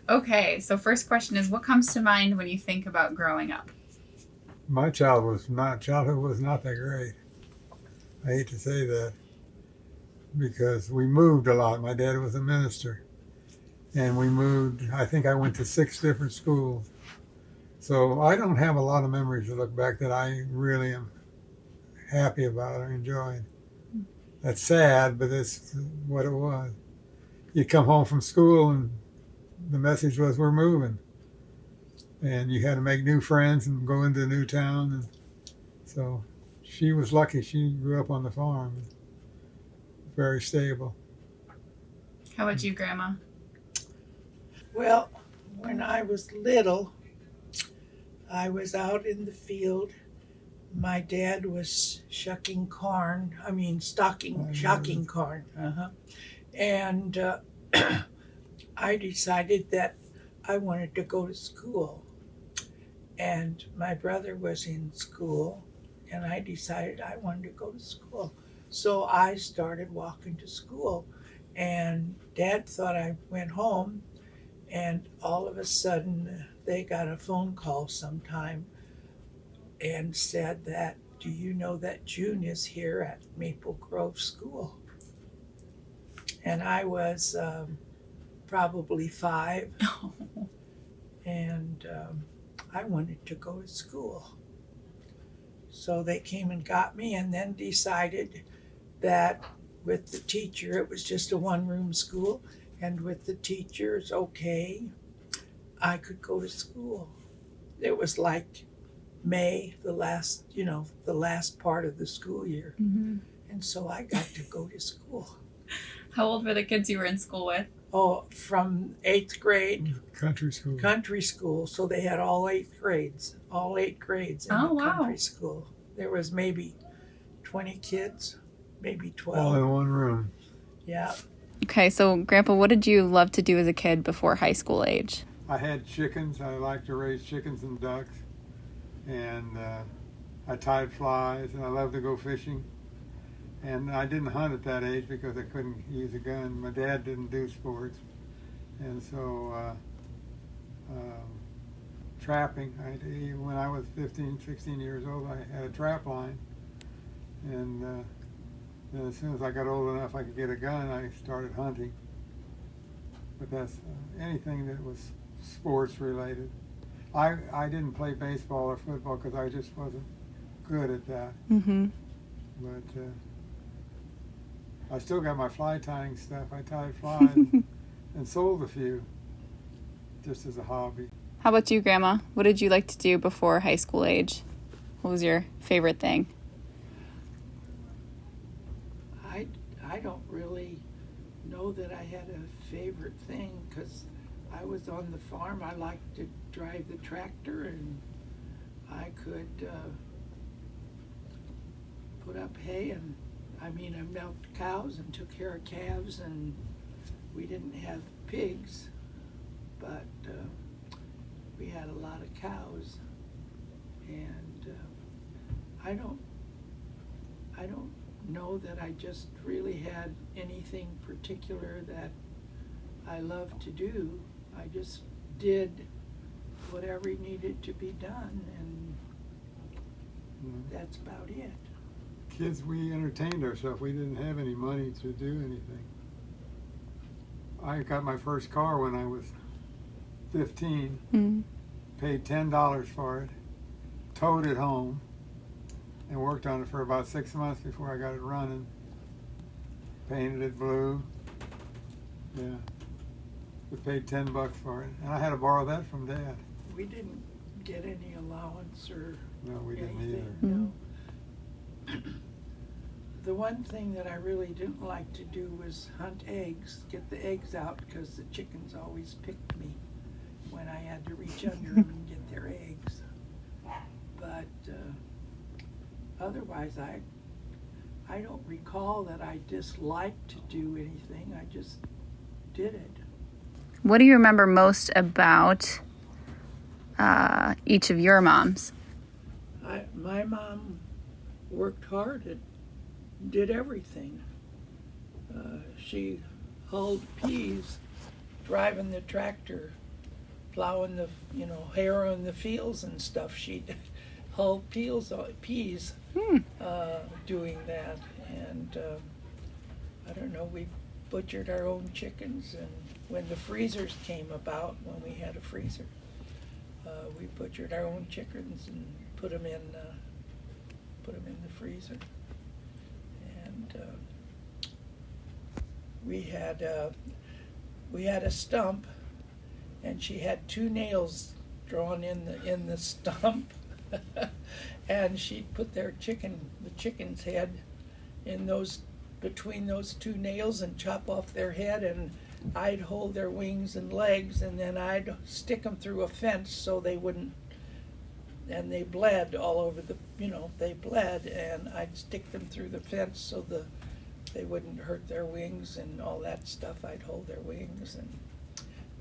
Okay, so first question is, what comes to mind when you think about growing up? My childhood was not that great. I hate to say that because we moved a lot. My dad was a minister, and we moved. I think I went to 6 different schools. So I don't have a lot of memories to look back that I really am happy about or enjoyed. That's sad, but that's what it was. You'd come home from school and the message was we're moving, and you had to make new friends and go into a new town. And so she was lucky. She grew up on the farm, very stable. How about you, Grandma? Well, when I was little, I was out in the field. My dad was shucking corn. I mean, shocking corn. And I decided that I wanted to go to school. And my brother was in school, and I decided I wanted to go to school. So I started walking to school. And Dad thought I went home, and all of a sudden they got a phone call sometime and said that, do you know that June is here at Maple Grove School? And I was probably 5, and I wanted to go to school. So they came and got me, and then decided that with the teacher, it was just a one-room school, and with the teachers, okay, I could go to school. It was like May, the last part of the school year. Mm-hmm. And so I got to go to school. How old were the kids you were in school with? Oh, from 8th grade, Country school. country school. So they had all 8 grades in Oh, the wow. country school. There was maybe 20 kids, maybe All 12. in one room. Yeah. Okay, so Grandpa, what did you love to do as a kid before high school age? I had chickens. I liked to raise chickens and ducks, and I tied flies, and I loved to go fishing. And I didn't hunt at that age because I couldn't use a gun. My dad didn't do sports, and so trapping. When I was 15, 16 years old, I had a trap line, and then as soon as I got old enough I could get a gun, I started hunting. But that's anything that was sports related. I didn't play baseball or football because I just wasn't good at that. Mm-hmm. But I still got my fly tying stuff. I tied flies and sold a few just as a hobby. How about you, Grandma? What did you like to do before high school age? What was your favorite thing? I don't really know that I had a favorite thing because I was on the farm. I liked to drive the tractor, and I could put up hay, and I milked cows and took care of calves, and we didn't have pigs, but we had a lot of cows, and I don't know that I just really had anything particular that I loved to do. I just did whatever needed to be done, and that's about it. Kids, we entertained ourselves. We didn't have any money to do anything. I got my first car when I was 15, paid $10 for it, towed it home, and worked on it for about 6 months before I got it running. Painted it blue. Yeah. We paid $10 for it. And I had to borrow that from Dad. We didn't get any allowance or No, we didn't anything, either. no. The one thing that I really didn't like to do was hunt eggs, get the eggs out, because the chickens always picked me when I had to reach under them and get their eggs. But otherwise, I don't recall that I disliked to do anything. I just did it. What do you remember most about each of your moms? My mom worked hard and did everything. She hulled peas, driving the tractor plowing the, harrowing the fields and stuff. She'd hull peas doing that. And I don't know, we butchered our own chickens, and when the freezers came about, when we had a freezer, we butchered our own chickens and put them in the freezer. And we had a stump, and she had 2 nails drawn in the stump, and she'd put the chicken's head between those 2 nails and chop off their head, and I'd hold their wings and legs, and then I'd stick them through a fence so they wouldn't, and they bled all over they bled, and I'd stick them through the fence so they wouldn't hurt their wings and all that stuff. I'd hold their wings, and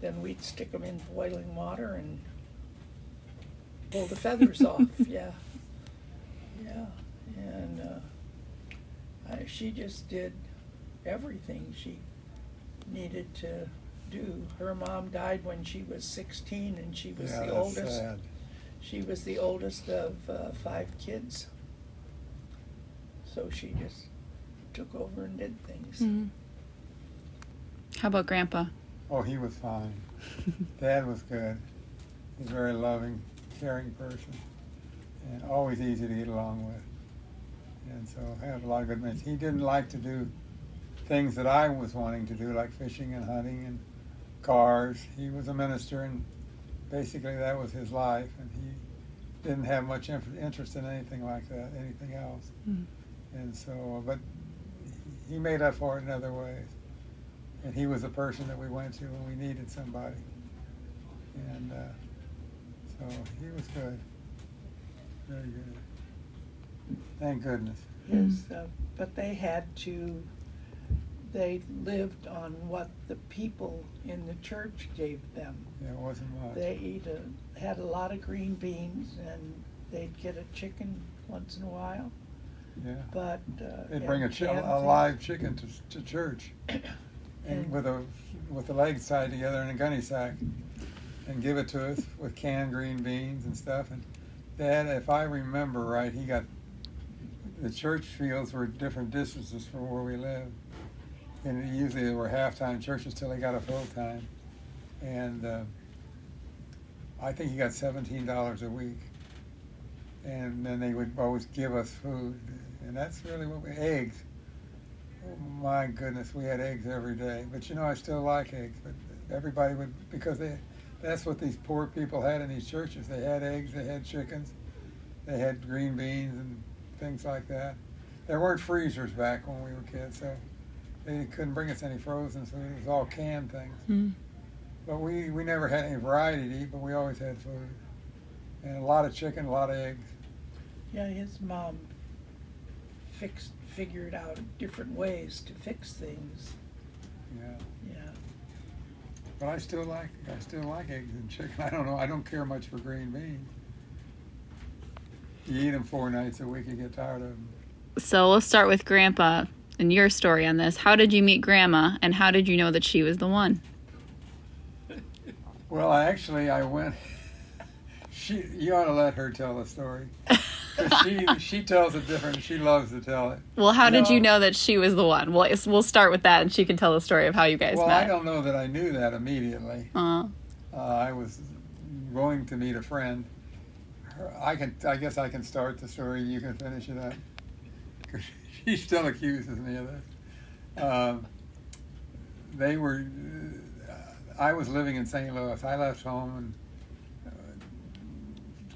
then we'd stick them in boiling water and pull the feathers off. Yeah. And she just did everything she needed to do. Her mom died when she was 16, and she was the oldest. Sad. She was the oldest of 5 kids. So she just took over and did things. Mm-hmm. How about Grandpa? Oh, he was fine. Dad was good. He's a very loving, caring person, and always easy to get along with. And so I have a lot of good mates. He didn't like to do things that I was wanting to do, like fishing and hunting and cars. He was a minister, and basically that was his life, and he didn't have much interest in anything like that, anything else. Mm. And so, but he made up for it in other ways. And he was the person that we went to when we needed somebody. And so he was good, very good. Thank goodness. Yes, but they lived on what the people in the church gave them. Yeah, it wasn't much. They had a lot of green beans, and they'd get a chicken once in a while. Yeah. But they'd bring a live chicken to church, and with the legs tied together in a gunny sack, and give it to us with canned green beans and stuff. And Dad, if I remember right, the church fields were different distances from where we lived, and usually they were half-time churches till they got a full-time. And I think he got $17 a week, and then they would always give us food, and that's really eggs. Oh my goodness, we had eggs every day. But I still like eggs, but everybody would, because that's what these poor people had in these churches. They had eggs, they had chickens, they had green beans and things like that. There weren't freezers back when we were kids, so they couldn't bring us any frozen, so it was all canned things. Mm. But we never had any variety to eat, but we always had food. And a lot of chicken, a lot of eggs. Yeah, his mom figured out different ways to fix things. Yeah. Yeah. But I still like eggs and chicken. I don't know. I don't care much for green beans. You eat them 4 nights a week, you get tired of them. So let's start with Grandpa and your story on this. How did you meet Grandma, and how did you know that she was the one? Well, I went. You ought to let her tell the story. She tells it different. She loves to tell it. Well, how did you know that she was the one? Well, we'll start with that, and she can tell the story of how you guys met. Well, I don't know that I knew that immediately. I was going to meet a friend. I guess I can start the story. You can finish it up. 'Cause she still accuses me of this. I was living in St. Louis. I left home and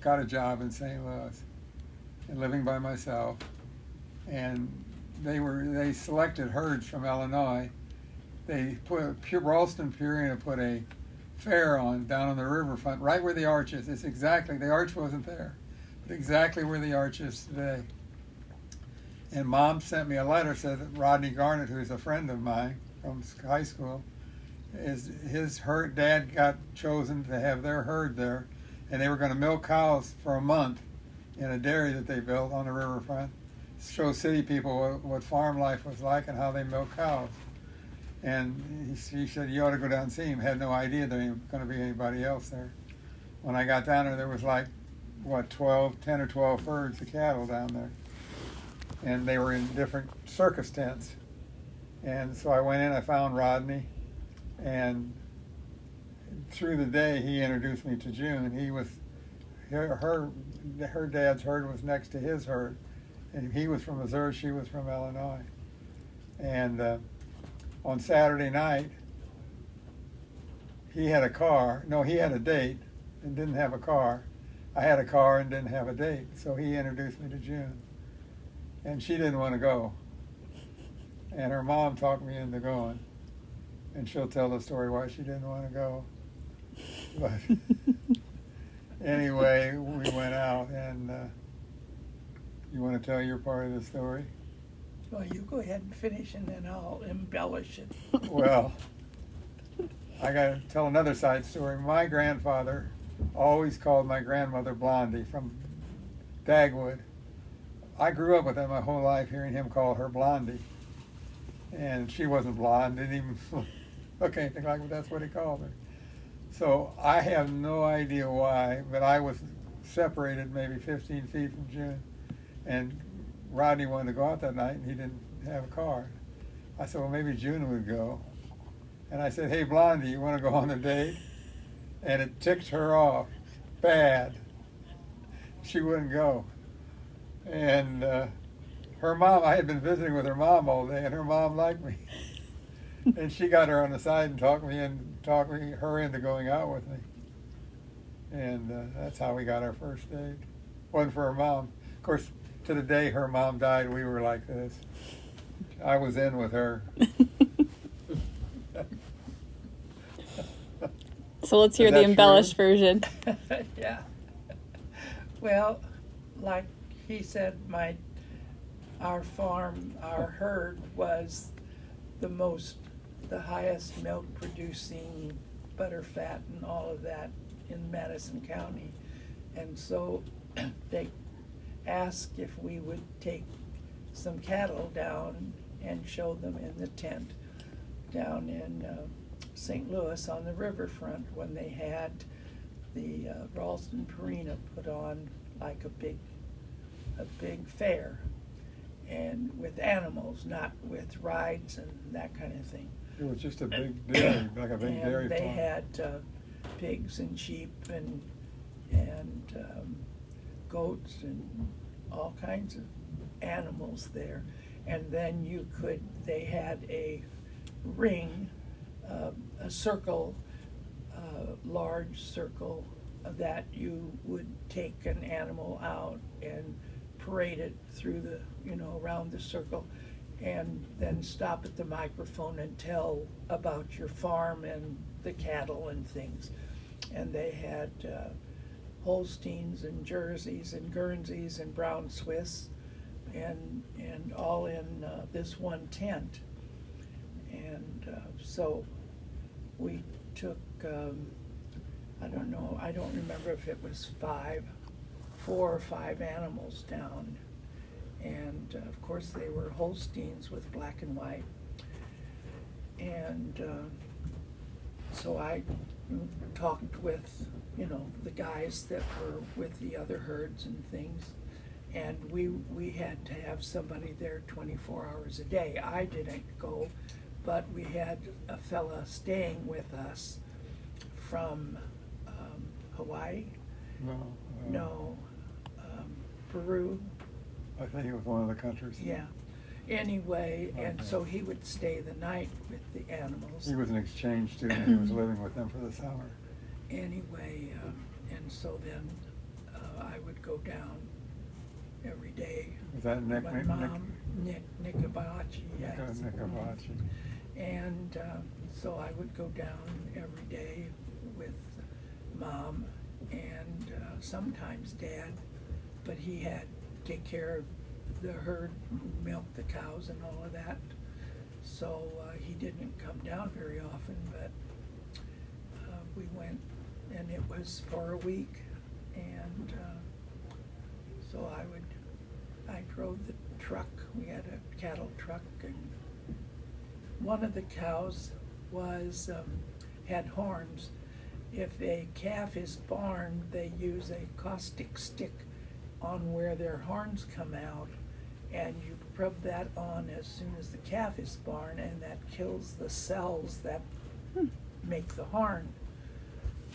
got a job in St. Louis, and living by myself. And they selected herds from Illinois. They Ralston Purina put a fair on down on the riverfront, right where the arch is. It's exactly, the arch wasn't there, but exactly where the arch is today. And Mom sent me a letter, said that Rodney Garnett, who's a friend of mine from high school, his dad got chosen to have their herd there, and they were going to milk cows for a month in a dairy that they built on the riverfront, show city people what farm life was like and how they milk cows. And he said, you ought to go down and see him. Had no idea there was going to be anybody else there. When I got down there was like, what, 10 or 12 herds of cattle down there. And they were in different circus tents. And so I went in, I found Rodney, and through the day he introduced me to June. He was, her dad's herd was next to his herd. And he was from Missouri, she was from Illinois. And on Saturday night, he had a car. No, he had a date and didn't have a car. I had a car and didn't have a date. So he introduced me to June. And she didn't want to go. And her mom talked me into going. And she'll tell the story why she didn't want to go. But anyway, we went out, and you want to tell your part of the story? Well, you go ahead and finish, and then I'll embellish it. Well, I got to tell another side story. My grandfather always called my grandmother Blondie from Dagwood. I grew up with him my whole life, hearing him call her Blondie. And she wasn't blonde, didn't even look anything like her, but that's what he called her. So I have no idea why, but I was separated maybe 15 feet from June. And Rodney wanted to go out that night, and he didn't have a car. I said, well, maybe June would go. And I said, hey, Blondie, you want to go on a date? And it ticked her off bad. She wouldn't go. And her mom, I had been visiting with her mom all day, and her mom liked me. And she got her on the side and talked her into going out with me. And that's how we got our first date. Wasn't for her mom. Of course, to the day her mom died, we were like this. I was in with her. So let's hear the embellished version. Yeah. Well, like he said, our farm, our herd was the highest milk producing, butter fat and all of that in Madison County. And so they asked if we would take some cattle down and show them in the tent down in St. Louis on the riverfront when they had the Ralston Purina put on like a big fair, and with animals, not with rides and that kind of thing. It was just a big dairy, like a big dairy farm. They had pigs and sheep and goats and all kinds of animals there. And then they had a ring, a circle, large circle, that you would take an animal out and parade it through around the circle, and then stop at the microphone and tell about your farm and the cattle and things. And they had Holsteins and Jerseys and Guernseys and Brown Swiss, and all in this one tent. And so we took, I don't remember if it was 4 or 5 animals down. And of course they were Holsteins with black and white. And so I talked with, the guys that were with the other herds and things. And we had to have somebody there 24 hours a day. I didn't go, but we had a fella staying with us from Hawaii? No, Peru. I think it was one of the countries. Yeah. Anyway, and so he would stay the night with the animals. He was an exchange student. He was living with them for the summer. Anyway, and so then I would go down every day. Was that Nick? Nick Abachi, yes. Nick Abachi. And so I would go down every day with Mom and sometimes Dad, but he had to take care of the herd, milk the cows and all of that. So he didn't come down very often, but we went, and it was for a week. And so I drove the truck. We had a cattle truck, and one of the cows was had horns. If a calf is born, they use a caustic stick on where their horns come out, and you rub that on as soon as the calf is born, and that kills the cells that make the horn.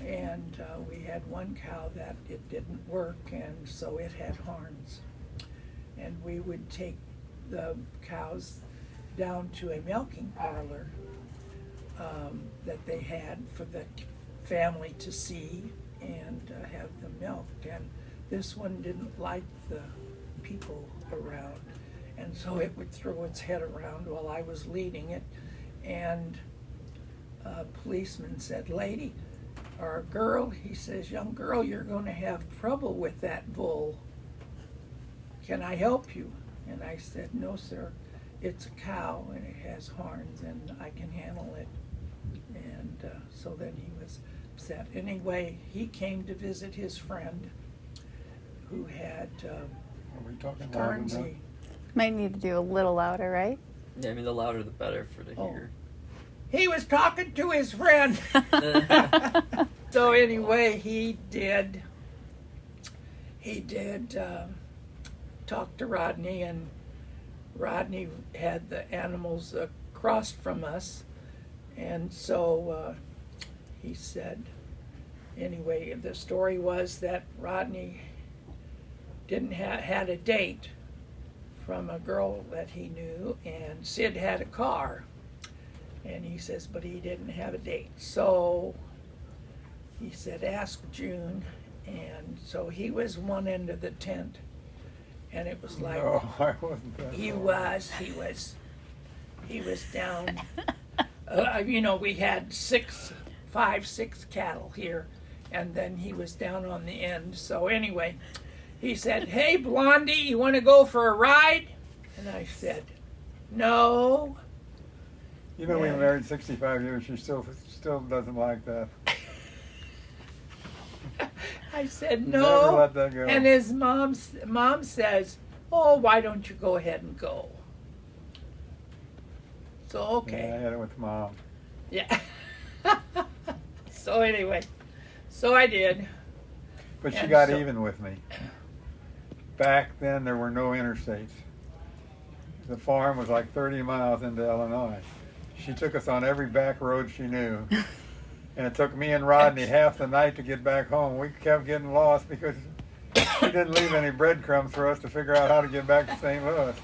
And we had one cow that it didn't work, and so it had horns. And we would take the cows down to a milking parlor that they had for the family to see and have them milked. And this one didn't like the people around, and so it would throw its head around while I was leading it. And a policeman said, "Lady," or "Girl," he says, "Young girl, you're going to have trouble with that bull. Can I help you?" And I said, "No, sir. It's a cow and it has horns and I can handle it." And so then he was upset. Anyway, he came to visit his friend who had Are we talking loud enough? Guernsey. Might need to do a little louder, right? Yeah, I mean, the louder the better for to Oh. hear. He was talking to his friend. So anyway, he did talk to Rodney, and Rodney had the animals across from us, and so he said, anyway, the story was that Rodney didn't had a date from a girl that he knew, and Sid had a car. And he says, but he didn't have a date. So he said, ask June. And so he was one end of the tent. And it was like, No, I wasn't that he far. was down. We had 5, 6 cattle here. And then he was down on the end. So anyway, he said, "Hey, Blondie, you want to go for a ride?" And I said, "No." You know, we Yeah. were married 65 years. She still doesn't like that. I said, Never "No." let that go. And his mom says, "Oh, why don't you go ahead and go?" So, Yeah, I okay. had it with Mom. Yeah. So anyway, so I did. But she And got so- even with me. Back then, there were no interstates. The farm was like 30 miles into Illinois. She took us on every back road she knew. And it took me and Rodney half the night to get back home. We kept getting lost because she didn't leave any breadcrumbs for us to figure out how to get back to St. Louis.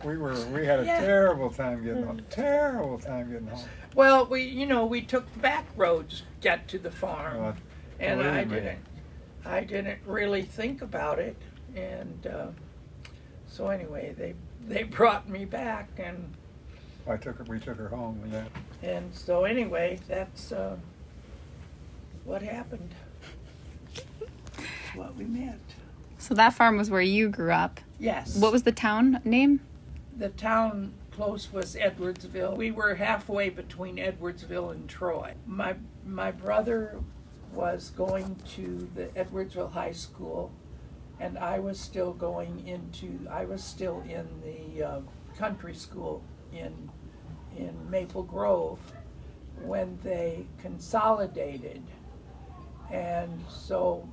We had a Yeah. terrible time getting home. Terrible time getting home. Well, we took the back roads to get to the farm. Uh, And believe me. I didn't really think about it. And so anyway, they brought me back, and We took her home. Yeah. And so anyway, that's what happened. That's what we met. So that farm was where you grew up. Yes. What was the town name? The town close was Edwardsville. We were halfway between Edwardsville and Troy. My brother was going to the Edwardsville High School, and I was still in the country school in Maple Grove when they consolidated. And so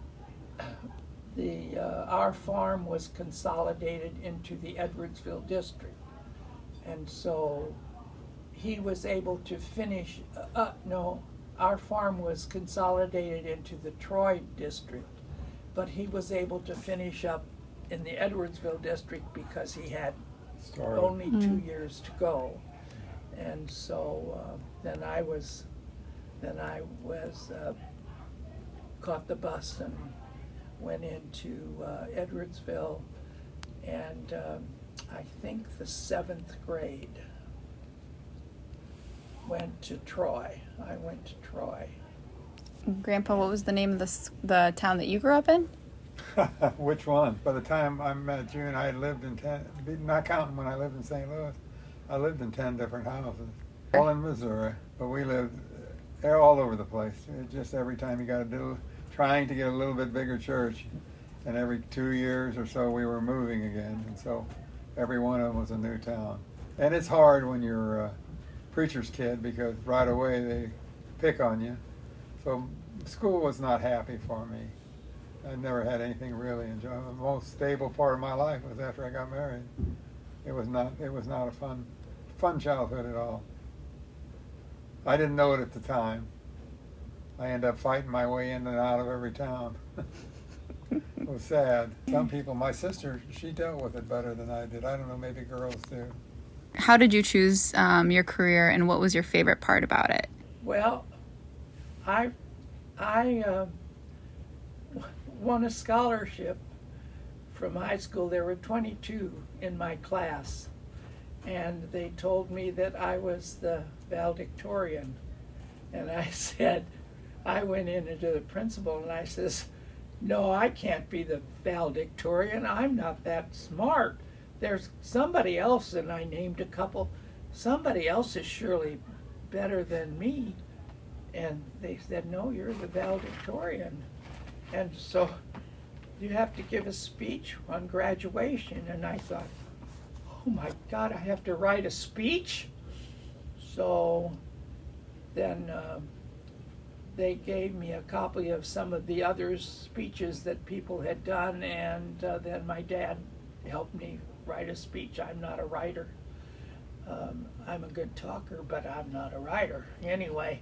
our farm was consolidated into the Edwardsville district. And so he was able to finish, our farm was consolidated into the Troy district, but he was able to finish up in the Edwardsville district because he had Started. only 2 years to go. And so then I caught the bus and went into Edwardsville, and I think the 7th grade went to Troy. I went to Troy. Grandpa, what was the name of the town that you grew up in? Which one? By the time I met June, I had lived in 10, not counting when I lived in St. Louis, I lived in 10 different houses, all in Missouri. But we lived all over the place. It just every time you got to do, trying to get a little bit bigger church. And every 2 years or so we were moving again. And so every one of them was a new town. And it's hard when you're preacher's kid because right away they pick on you. So school was not happy for me. I never had anything really enjoyable. The most stable part of my life was after I got married. It was not a fun childhood at all. I didn't know it at the time. I ended up fighting my way in and out of every town. It was sad. Some people, my sister, she dealt with it better than I did. I don't know, maybe girls do. How did you choose your career, and what was your favorite part about it? Well, I won a scholarship from high school. There were 22 in my class, and they told me that I was the valedictorian. And I said, I went in to the principal and I says, no, I can't be the valedictorian. I'm not that smart. There's somebody else, and I named a couple. Somebody else is surely better than me. And they said, no, you're the valedictorian. And so you have to give a speech on graduation. And I thought, oh my God, I have to write a speech? So then they gave me a copy of some of the other speeches that people had done, and then my dad helped me write a speech. I'm not a writer. I'm a good talker, but I'm not a writer. Anyway,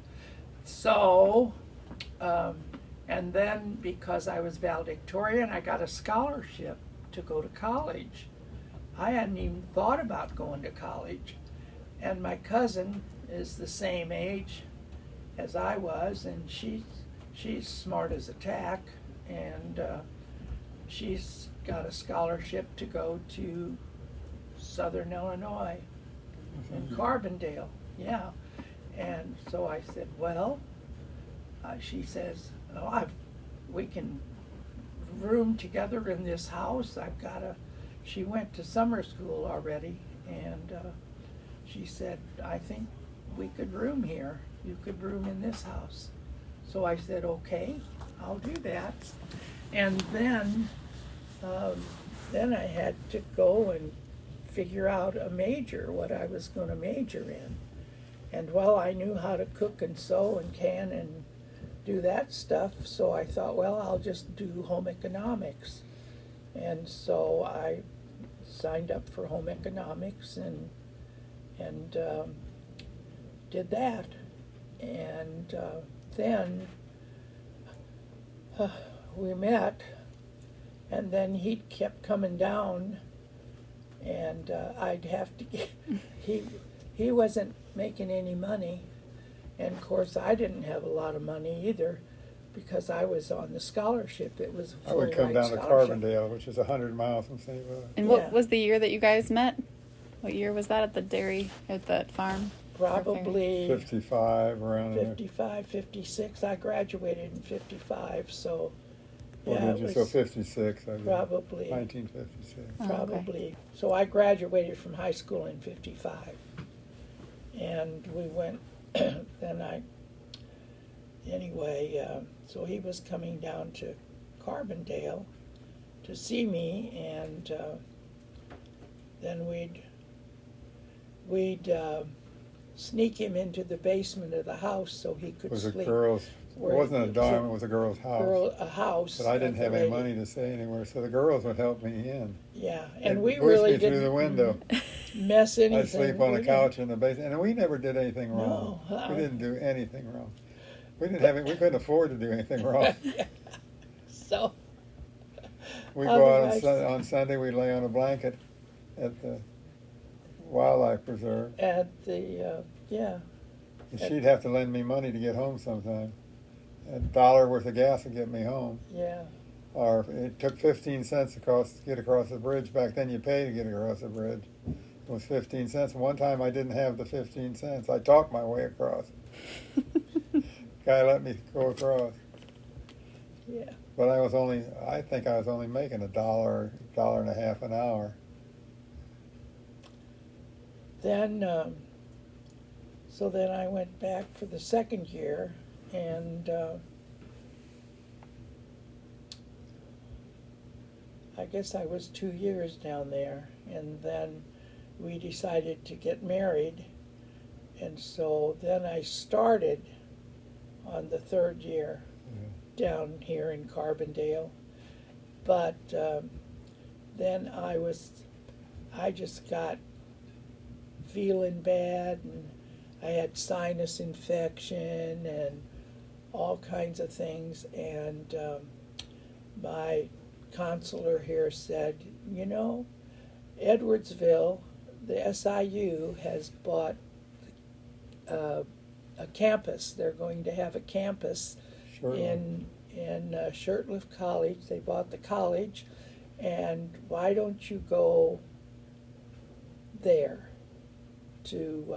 so, and then because I was valedictorian, I got a scholarship to go to college. I hadn't even thought about going to college. And my cousin is the same age as I was, and she's smart as a tack, and she's got a scholarship to go to Southern Illinois in Carbondale. Yeah. And so I said, well, she says, oh, we can room together in this house. She went to summer school already, and she said, I think we could room here. You could room in this house. So I said, okay, I'll do that. And then I had to go and figure out a major, what I was going to major in. And well, I knew how to cook and sew and can and do that stuff, so I thought, well, I'll just do home economics. And so I signed up for home economics and did that. And then we met, and then he kept coming down, and I'd have to get, he wasn't making any money, and of course I didn't have a lot of money either, because I was on the scholarship. It was a I would come full-ride down to scholarship. Carbondale, which is 100 miles from St. Louis. And Yeah. what was the year that you guys met? What year was that at the dairy, at that farm? Probably 55, around there. 55, 56. I graduated in 55, so Or yeah, did you? it So was 56, I guess. probably 1956. Oh, okay. probably. So I graduated from high school in 55, and we went. So he was coming down to Carbondale to see me, and then we'd sneak him into the basement of the house so he could It was a sleep. girl's, it where wasn't a it was dorm, it was a girl's house. A house. But I didn't of the have any lady. money to stay anywhere, so the girls would help me in. Yeah, They'd and we push really me through didn't the window. mess anything. I'd sleep on We a didn't- couch in the basement, and we never did anything wrong. No, We didn't do anything wrong. We couldn't afford to do anything wrong. So We go out Otherwise- on Sunday, we lay on a blanket at the wildlife preserve. at the yeah. And she'd have to lend me money to get home sometime. $1 worth of gas would get me home. Yeah. Or it took 15 cents to get across the bridge. Back then you paid to get across the bridge. It was 15 cents. One time I didn't have the 15 cents. I talked my way across. Guy let me go across. Yeah. But I think I was only making $1, $1.50 an hour. Then so then I went back for the second year, and I guess I was 2 years down there, and then we decided to get married, And so then I started on the third year down here in Carbondale. But then I just got feeling bad, and I had sinus infection and all kinds of things. And my counselor here said, you know, Edwardsville, the SIU has bought a campus. They're going to have a campus in Shirtliff College. They bought the college, and why don't you go there to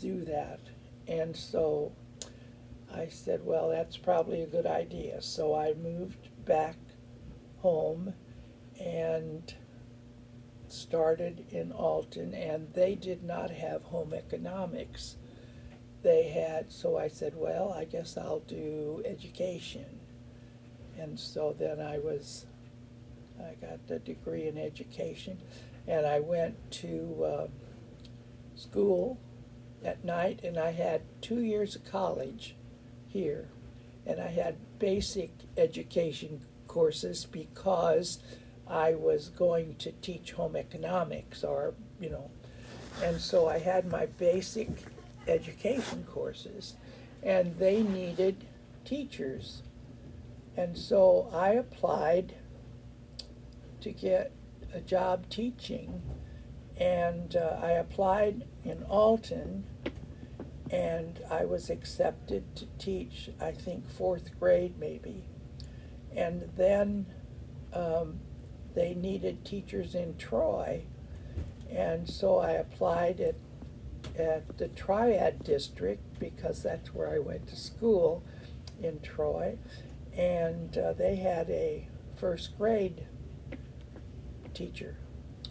do that? And so I said, well, that's probably a good idea. So I moved back home and started in Alton, and they did not have home economics. They had, so I said, well, I guess I'll do education. And so then I got the degree in education, and I went to school at night, and I had 2 years of college here, and I had basic education courses because I was going to teach home economics, or, you know, and so I had my basic education courses, and they needed teachers. And so I applied to get a job teaching, and I applied in Alton, and I was accepted to teach, I think, 4th grade maybe. And then they needed teachers in Troy, and so I applied at the Triad District, because that's where I went to school in Troy, and they had a 1st grade teacher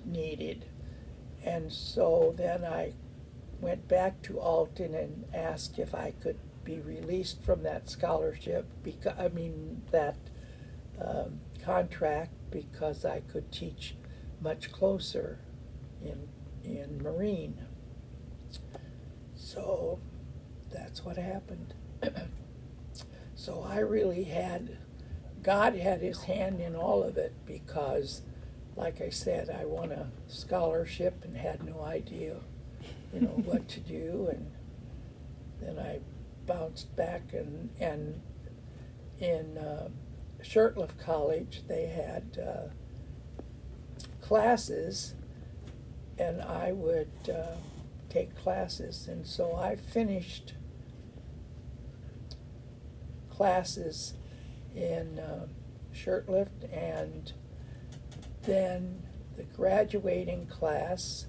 needed. And so then I went back to Alton and asked if I could be released from that scholarship, that contract, because I could teach much closer in Marine. So that's what happened. So I really God had his hand in all of it, because, like I said, I won a scholarship and had no idea, what to do. And then I bounced back, and in Shirtliff College, they had classes, and I would take classes. And so I finished classes in Shirtliff, and then the graduating class,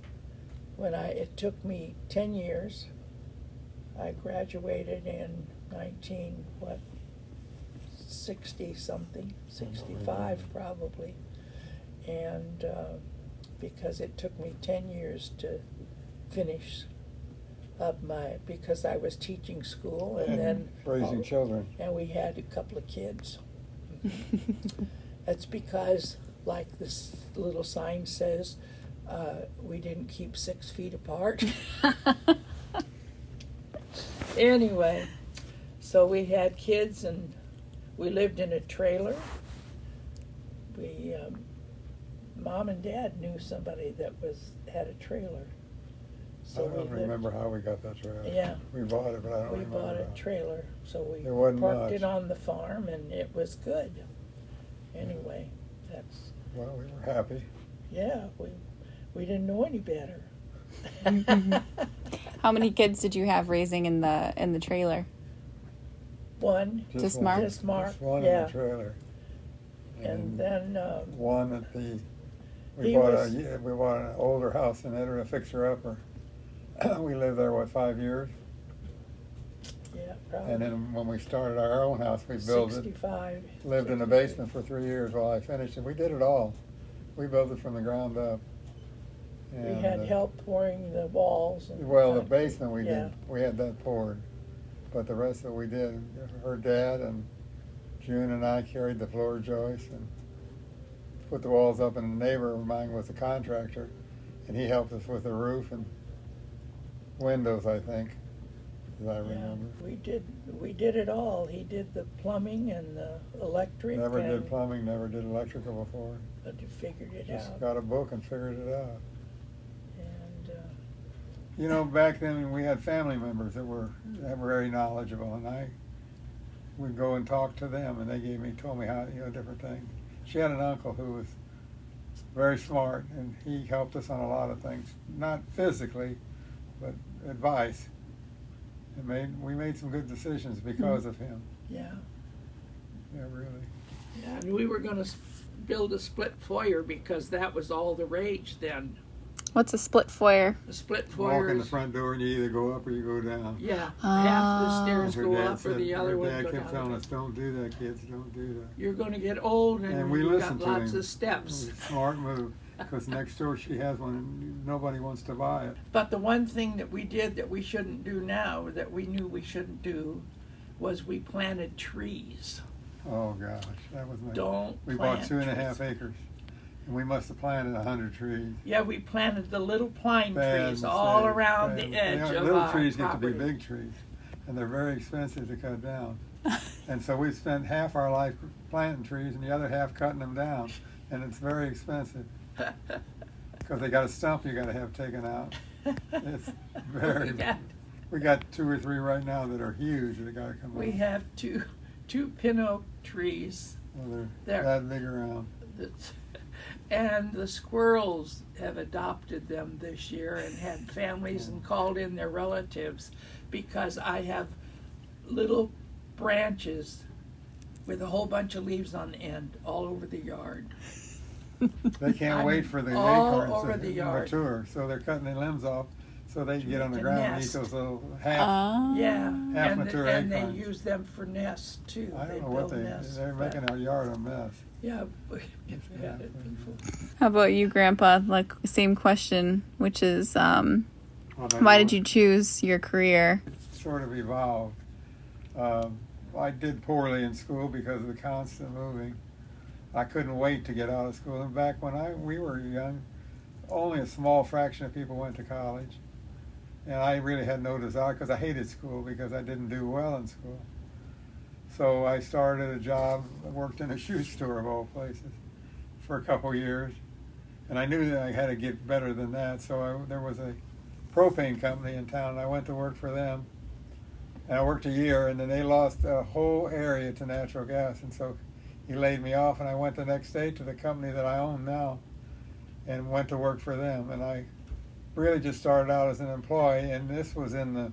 it took me 10 years. I graduated in 60 something, 65 probably, and because it took me 10 years to finish up because I was teaching school, and then raising children, and we had a couple of kids. That's because, like this little sign says, we didn't keep 6 feet apart. Anyway, so we had kids, and we lived in a trailer. Mom and Dad knew somebody that had a trailer. So I don't remember how we got that trailer. Yeah. We bought it, but I don't We remember. bought a trailer, so we There wasn't parked much. it on the farm, and it was good. Anyway, that's, Well, we were happy. yeah, we didn't know any better. How many kids did you have raising in the trailer? One, Just Mark? just Mark, Just one yeah. in the trailer. And then, one at the, we He bought was- we bought an older house in it, or a fixer-upper. We lived there, 5 years? yeah, probably. And then when we started our own house, we built it. 65. Lived in the 68. basement for 3 years while I finished it. We did it all. We built it from the ground up. We And, had help pouring the walls. And Well, the basement we Yeah. did, we had that poured, but the rest of it we did. Her dad and June and I carried the floor joists and put the walls up, and a neighbor of mine was a contractor, and he helped us with the roof and windows, I think, as I remember. We did it all. He did the plumbing and the electric. Never did plumbing, never did electrical before. But you figured it Just out. got a book and figured it out. And You know, back then we had family members that were very knowledgeable, and I would go and talk to them, and they told me how, different things. She had an uncle who was very smart, and he helped us on a lot of things, not physically, but advice. We made some good decisions because of him. yeah. Yeah, really. Yeah, and we were going to build a split foyer because that was all the rage then. What's a split foyer? The split Walk in the foyers. front door and you either go up or you go down. Yeah, half the stairs Her go dad up or the other her one dad go kept telling down. us, "Don't do that, kids. Don't do that." You're going to get old and we you listened got to lots him. of steps. It was a smart move, because next door she has one and nobody wants to buy it. But the one thing that we did that we shouldn't do now, that we knew we shouldn't do, was we planted trees. Oh gosh, that was Don't We plant bought 2.5 trees. acres, and we must have planted 100 trees. Yeah, we planted the little pine Bad trees all mistake, around bad- the edge of little our trees property. get to be big trees, and they're very expensive to cut down. And so we spent half our life planting trees and the other half cutting them down, and it's very expensive because they got a stump you got to have taken out. It's very. We got 2 or 3 right now that are huge. They got to come We out. have two pin oak trees. Well, They're- they're that big around. And the squirrels have adopted them this year and had families and called in their relatives because I have little branches with a whole bunch of leaves on the end all over the yard. They can't I'm wait for the all acorns over to the yard. mature, so they're cutting the limbs off so they can get on the make a ground and eat nest. those little half. Yeah, Half and, mature and they acorns. use them for nests too. I They don't know what build nests, they're but- making our yard a mess. Yeah, we've had it before. How about you, Grandpa? Like, same question, which is, why did you choose your career? Sort of evolved. I did poorly in school because of the constant moving. I couldn't wait to get out of school. And back when we were young, only a small fraction of people went to college. And I really had no desire, because I hated school because I didn't do well in school. So I started a job, I worked in a shoe store of all places for a couple years. And I knew that I had to get better than that. So there was a propane company in town, and I went to work for them. And I worked a year, and then they lost a whole area to natural gas. And so he laid me off, and I went the next day to the company that I own now and went to work for them. And I really just started out as an employee, and this was in the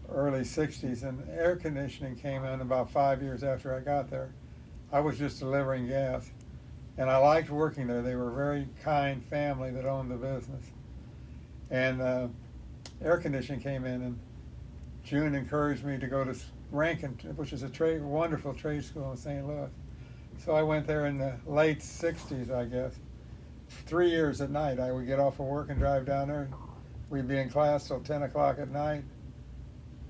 early 60s, and air conditioning came in about 5 years after I got there. I was just delivering gas, and I liked working there. They were a very kind family that owned the business. And air conditioning came in, and June encouraged me to go to Rankin, which is a wonderful trade school in St. Louis. So I went there in the late 60s, I guess. 3 years at night. I would get off of work and drive down there. We'd be in class till 10 o'clock at night.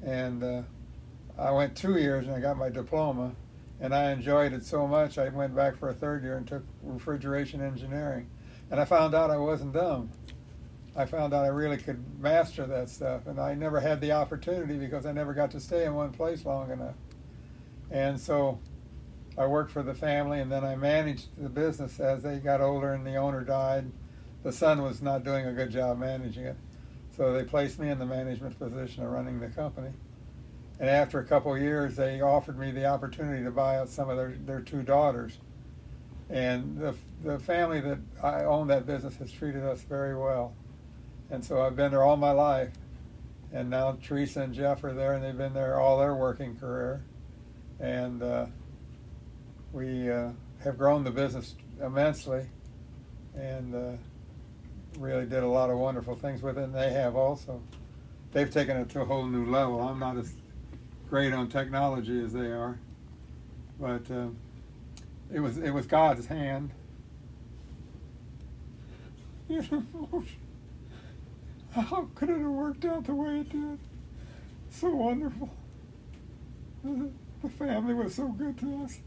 And I went 2 years and I got my diploma. And I enjoyed it so much, I went back for a 3rd year and took refrigeration engineering. And I found out I wasn't dumb. I found out I really could master that stuff. And I never had the opportunity because I never got to stay in one place long enough. And so I worked for the family, and then I managed the business as they got older and the owner died. The son was not doing a good job managing it. So they placed me in the management position of running the company. And after a couple of years, they offered me the opportunity to buy out some of their 2 daughters. And the family that I own that business has treated us very well. And so I've been there all my life. And now Teresa and Jeff are there, and they've been there all their working career. And we have grown the business immensely, and really did a lot of wonderful things with it, and they have also. They've taken it to a whole new level. I'm not as great on technology as they are, but it was God's hand. You know, how could it have worked out the way it did? So wonderful. The family was so good to us.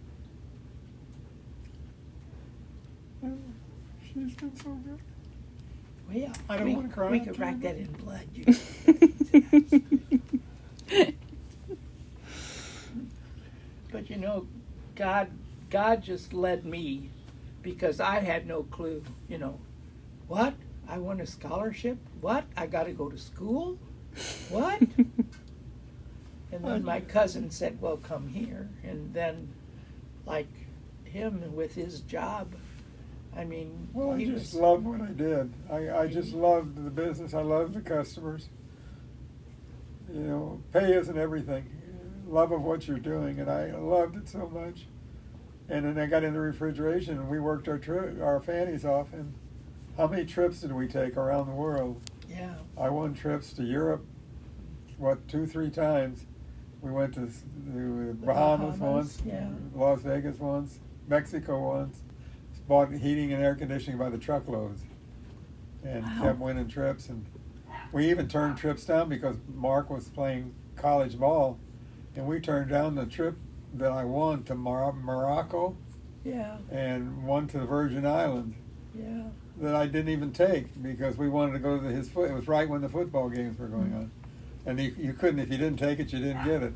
And she's been so good. Well, yeah, I don't wanna cry We on could write camera. that in blood. But you know, God just led me because I had no clue. You know, what? I won a scholarship? What? I got to go to school? What? And then my cousin said, well, come here. And then, like him with his job, I mean, Well, I he just was, loved what I did. I just loved the business. I loved the customers. You know, pay isn't everything. Love of what you're doing, and I loved it so much. And then I got into refrigeration, and we worked our fannies off. And how many trips did we take around the world? yeah, I won trips to Europe, 2-3 times. We went to the Bahamas once, yeah. Las Vegas once, Mexico once. Bought heating and air conditioning by the truckloads, and Wow. kept winning trips. And we even turned trips down because Mark was playing college ball, and we turned down the trip that I won to Morocco Yeah, and one to the Virgin Islands yeah. that I didn't even take because we wanted to go to his foot. It was right when the football games were going on, and you couldn't, if you didn't take it, you didn't get it.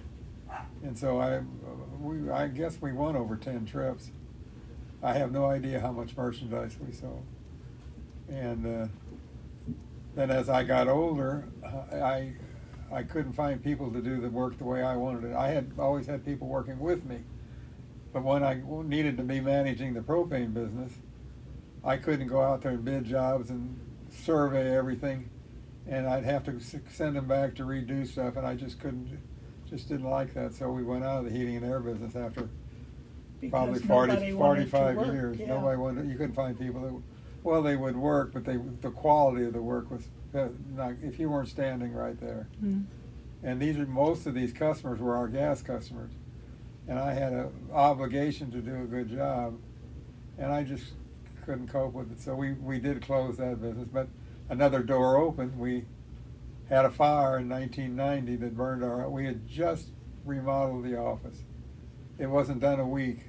And so I guess we won over 10 trips. I have no idea how much merchandise we sold. And then as I got older, I couldn't find people to do the work the way I wanted it. I had always had people working with me, but when I needed to be managing the propane business, I couldn't go out there and bid jobs and survey everything, and I'd have to send them back to redo stuff, and I just didn't like that. So we went out of the heating and air business after probably Because 40, nobody wanted to 45 work, years. yeah. Nobody wanted. You couldn't find people that, well, they would work, but the quality of the work was not, if you weren't standing right there. Mm. And most of these customers were our gas customers, and I had an obligation to do a good job, and I just couldn't cope with it. So we did close that business, but another door opened. We had a fire in 1990 that burned we had just remodeled the office. It wasn't done a week,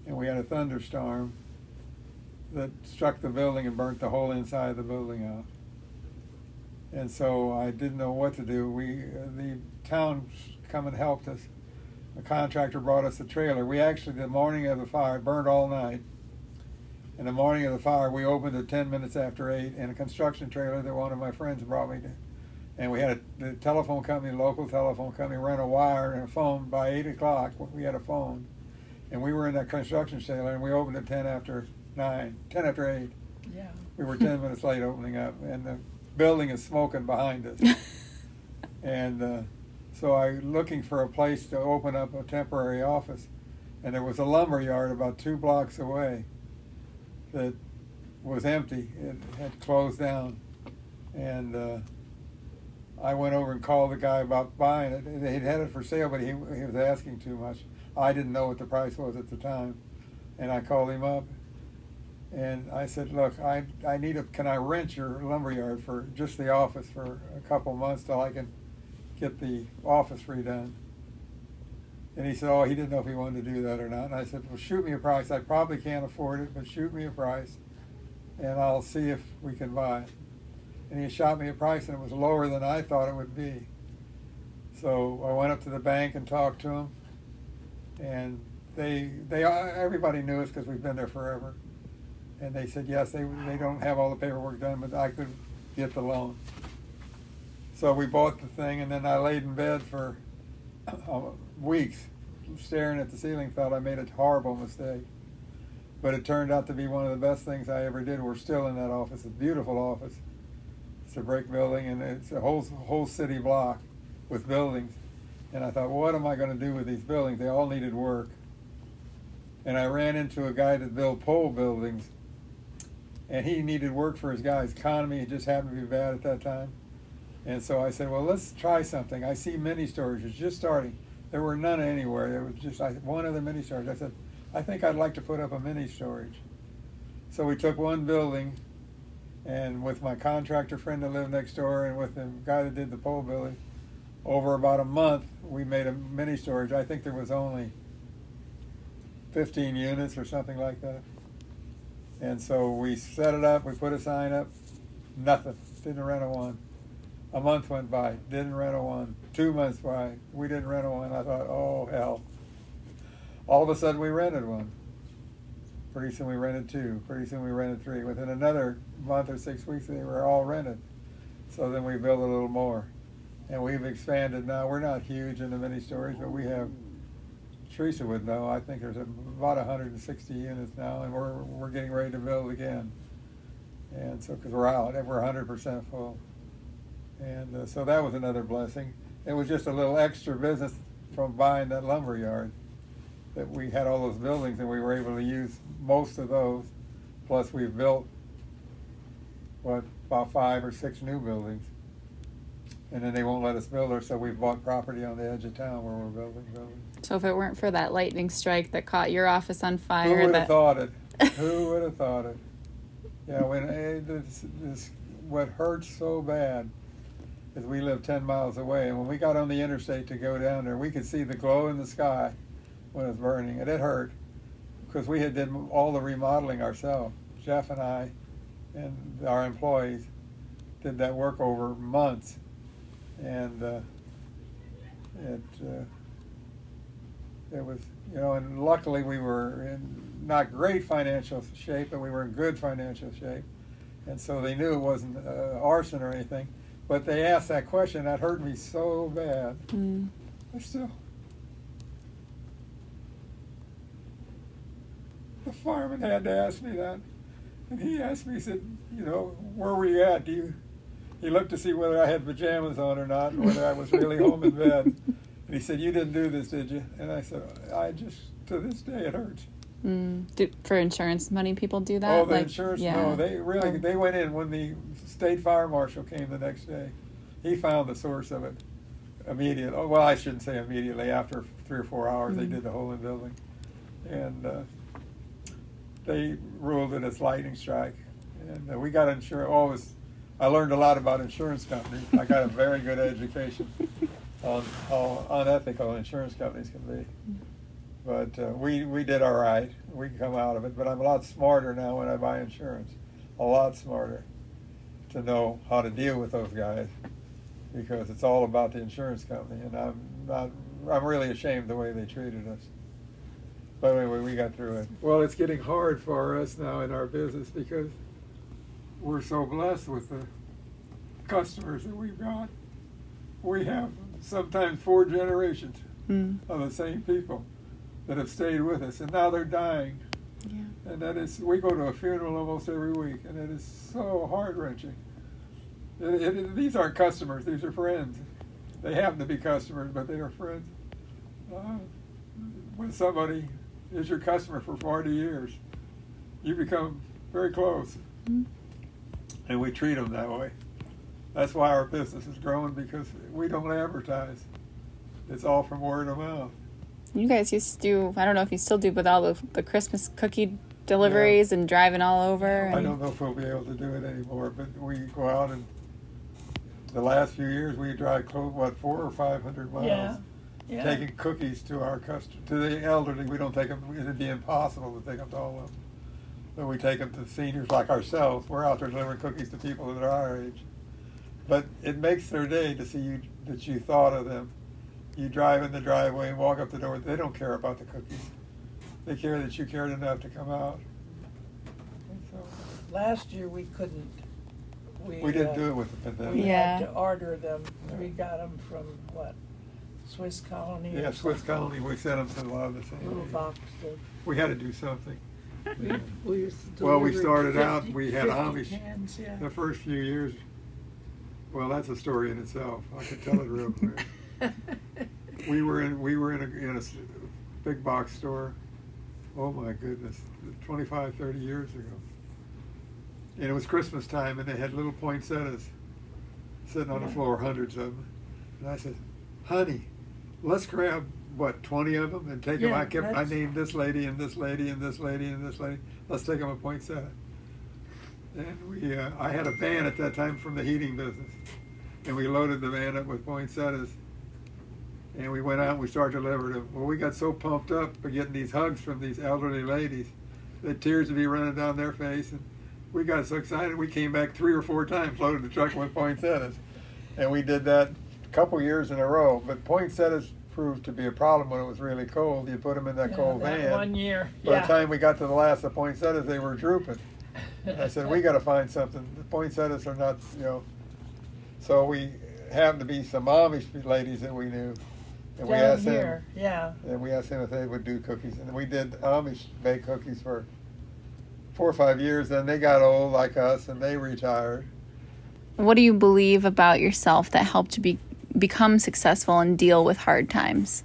and we had a thunderstorm that struck the building and burnt the whole inside of the building out. And so I didn't know what to do. The town come and helped us. The contractor brought us a trailer. We actually, the morning of the fire, it burned all night. In the morning of the fire, we opened at 10 minutes after 8 in a construction trailer that one of my friends brought me to. And we had the telephone company, local telephone company, ran a wire and a phone. By 8 o'clock, we had a phone. And we were in that construction trailer, and we opened at 10 after 8. Yeah. We were 10 minutes late opening up, and the building is smoking behind us. And so I looking for a place to open up a temporary office, and there was a lumber yard about 2 blocks away that was empty. It had closed down, and I went over and called the guy about buying it. He'd had it for sale, but he was asking too much. I didn't know what the price was at the time, and I called him up, and I said, "Look, can I rent your lumberyard for just the office for a couple months till I can get the office redone?" And he said, "Oh, he didn't know if he wanted to do that or not." And I said, "Well, shoot me a price. I probably can't afford it, but shoot me a price, and I'll see if we can buy it." And he shot me a price, and it was lower than I thought it would be. So I went up to the bank and talked to them, and everybody knew us because we've been there forever. And they said yes, they don't have all the paperwork done, but I could get the loan. So we bought the thing, and then I laid in bed for weeks, staring at the ceiling. Thought I made a horrible mistake, but it turned out to be one of the best things I ever did. We're still in that office. It's a beautiful office. It's a brick building, and it's a whole city block with buildings. And I thought, well, what am I going to do with these buildings? They all needed work. And I ran into a guy that built pole buildings, and he needed work for his guys. Economy just happened to be bad at that time. And so I said, well, let's try something. I see mini storages just starting. There were none anywhere. There was just one other mini storage. I said, I think I'd like to put up a mini storage. So we took one building, and with my contractor friend that lived next door and with the guy that did the pole building, over about a month, we made a mini storage. I think there was only 15 units or something like that. And so we set it up, we put a sign up, Nothing. Didn't rent a one. A month went by. Didn't rent a one. 2 months by. We didn't rent a one. I thought, oh hell. All of a sudden we rented one. Pretty soon we rented two. Pretty soon we rented three. Within another month or 6 weeks, they were all rented. So then we built a little more. And we've expanded now. We're not huge in the mini stories, but we have, Teresa would know, I think there's about 160 units now, and we're getting ready to build again. And so, because we're out, and we're 100% full. And so that was another blessing. It was just a little extra business from buying that lumber yard, that we had all those buildings and we were able to use most of those. Plus we've built, about 5 or 6 new buildings. And then they won't let us build there, so we've bought property on the edge of town where we're building. So if it weren't for that lightning strike that caught your office on fire, Who would have thought it? Who would have thought it? Yeah, when what hurts so bad is we live 10 miles away, and when we got on the interstate to go down there, we could see the glow in the sky when it was burning, and it hurt because we had did all the remodeling ourselves. Jeff and I and our employees did that work over months, and it was, and luckily we were in not great financial shape, but we were in good financial shape, and so they knew it wasn't arson or anything. But they asked that question, that hurt me so bad. I still, the fireman had to ask me that, and he asked me, he said, where were you at? He looked to see whether I had pajamas on or not, and whether I was really home in bed. And he said, you didn't do this, did you? And I said, to this day it hurts. For insurance money, people do that? Oh, the insurance, yeah. no, they went in when the state fire marshal came the next day. He found the source of it immediately. Oh, well, I shouldn't say immediately. After 3 or 4 hours, they did the whole building. And they ruled it as lightning strike. And we got insurance. I learned a lot about insurance companies. I got a very good education on how unethical insurance companies can be. But we did all right. We can come out of it. But I'm a lot smarter now when I buy insurance. A lot smarter to know how to deal with those guys, because it's all about the insurance company. And I'm really ashamed the way they treated us. But anyway, we got through it. Well, it's getting hard for us now in our business because we're so blessed with the customers that we've got. We have sometimes 4 generations of the same people that have stayed with us, and now they're dying. Yeah. And we go to a funeral almost every week, and it is so heart-wrenching. These aren't customers, these are friends. They happen to be customers, but they are friends. When somebody is your customer for 40 years, you become very close. And we treat them that way. That's why our business is growing, because we don't advertise. It's all from word of mouth. You guys used to do, I don't know if you still do, but all the Christmas cookie deliveries and driving all over. I don't know if we'll be able to do it anymore, but we go out, and the last few years we drive 400 or 500 miles taking cookies to our customers, to the elderly. We don't take them, it'd be impossible to take them to all of them. But we take them to seniors like ourselves. We're out there delivering cookies to people that are our age. But it makes their day to see that you thought of them. You drive in the driveway and walk up the door. They don't care about the cookies. They care that you cared enough to come out. So, last year we couldn't. We didn't do it with the pandemic. We had to order them. We got them from Swiss Colony? Yeah, Swiss Colony. We sent them to a lot of the same. Little box. We had to do something. Yeah. We started out, we had Amish cans, the first few years. Well, that's a story in itself. I could tell it real quick. we were in a big box store. Oh my goodness, 25, 30 years ago. And it was Christmas time, and they had little poinsettias sitting on the floor, hundreds of them. And I said, honey, let's grab 20 of them and take them. I named this lady and this lady and this lady and this lady. Let's take them a poinsettia. And I had a van at that time from the heating business, and we loaded the van up with poinsettias. And we went out and we started delivering them. Well, we got so pumped up for getting these hugs from these elderly ladies that tears would be running down their face. And we got so excited we came back 3 or 4 times, loaded the truck with poinsettias, and we did that a couple years in a row. But poinsettias proved to be a problem when it was really cold. You put them in that cold that van. 1 year. By the time we got to the last of the poinsettias, they were drooping. I said, we got to find something. The poinsettias are not, you know. So we happened to be some Amish ladies that we knew, and we Down asked here, them. yeah. And we asked them if they would do cookies, and we did Amish baked cookies for 4 or 5 years. Then they got old like us, and they retired. What do you believe about yourself that helped you become successful and deal with hard times?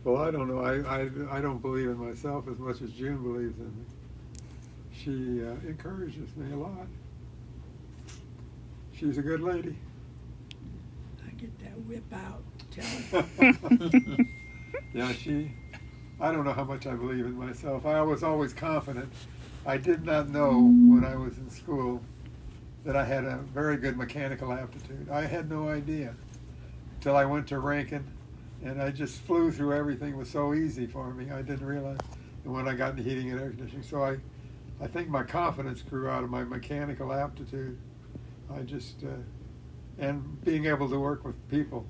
Well, I don't know. I don't believe in myself as much as June believes in me. She encourages me a lot. She's a good lady. I get that whip out. Tell her. Yeah, I don't know how much I believe in myself. I was always confident. I did not know when I was in school that I had a very good mechanical aptitude. I had no idea until I went to Rankin, and I just flew through everything. It was so easy for me. I didn't realize. And when I got into heating and air conditioning, so I think my confidence grew out of my mechanical aptitude. I just, and being able to work with people.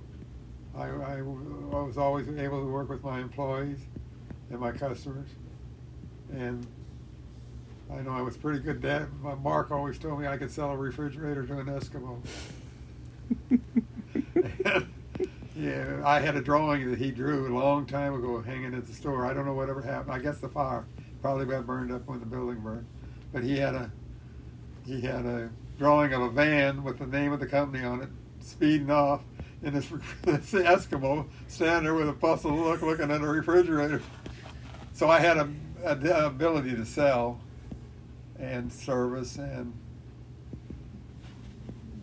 I was always able to work with my employees and my customers. And I know I was pretty good at that. Mark always told me I could sell a refrigerator to an Eskimo. Yeah, I had a drawing that he drew a long time ago hanging at the store. I don't know whatever happened. I guess the fire probably got burned up when the building burned. But he had a drawing of a van with the name of the company on it, speeding off, and this Eskimo standing there with a puzzled look looking at a refrigerator. So I had a ability to sell and service and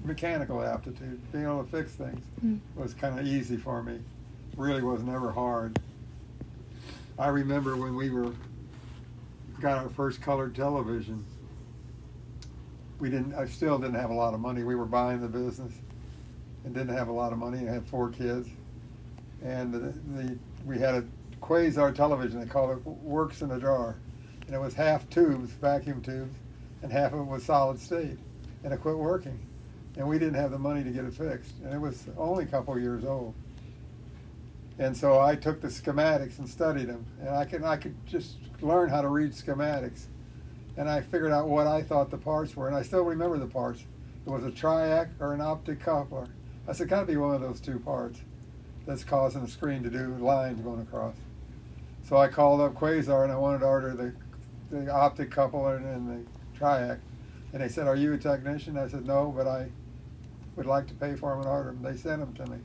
mechanical aptitude. Being able to fix things was kind of easy for me. Really was never hard. I remember when we got our first colored television. I still didn't have a lot of money. We were buying the business and didn't have a lot of money. I had 4 kids. And we had a Quasar television. They called it Works in a Jar. And it was half tubes, vacuum tubes, and half of it was solid state. And it quit working. And we didn't have the money to get it fixed. And it was only a couple of years old. And so I took the schematics and studied them. And I could just learn how to read schematics. And I figured out what I thought the parts were. And I still remember the parts. It was a triac or an optic coupler. I said, got to be one of those 2 parts that's causing the screen to do lines going across. So I called up Quasar and I wanted to order the optic coupler and the triac. And they said, are you a technician? I said, no, but I would like to pay for them and order them. They sent them to me.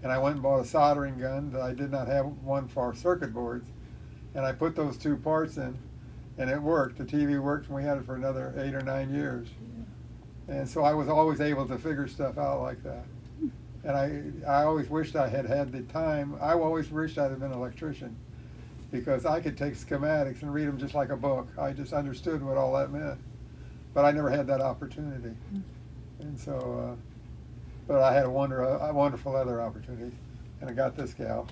And I went and bought a soldering gun that I did not have one for circuit boards. And I put those 2 parts in, and it worked. The TV worked, and we had it for another 8 or 9 years. And so I was always able to figure stuff out like that. And I always wished I had the time. I always wished I'd have been an electrician, because I could take schematics and read them just like a book. I just understood what all that meant. But I never had that opportunity. And so, but I had a wonderful other opportunity, and I got this gal.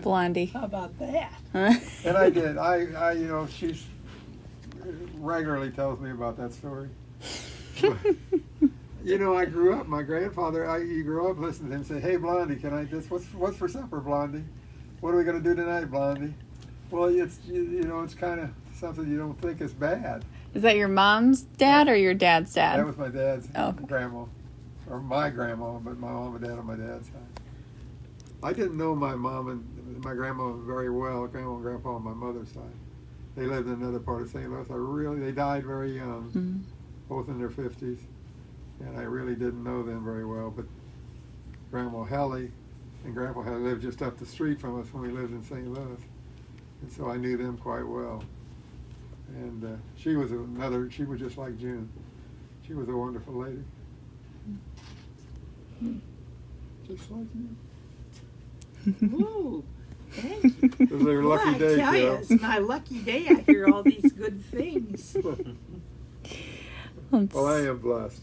Blondie. How about that? And I did. I she regularly tells me about that story. I grew up. My grandfather, he grew up listening to him say, "Hey, Blondie, can I just what's for supper, Blondie? What are we going to do tonight, Blondie?" Well, it's it's kind of something you don't think is bad. Is that your mom's dad or your dad's dad? That was my dad's Okay. grandma, or my grandma, but my mom and dad on my dad's side. I didn't know my mom and my grandma very well, grandma and grandpa on my mother's side. They lived in another part of St. Louis. They died very young, both in their 50s, and I really didn't know them very well. But Grandma Helle and Grandpa Helle lived just up the street from us when we lived in St. Louis, and so I knew them quite well. And she was just like June. She was a wonderful lady. Just like you. Ooh, thank you. It was your lucky Well, day, I tell you, Joe. it's my lucky day. I hear all these good things. Well, I am blessed.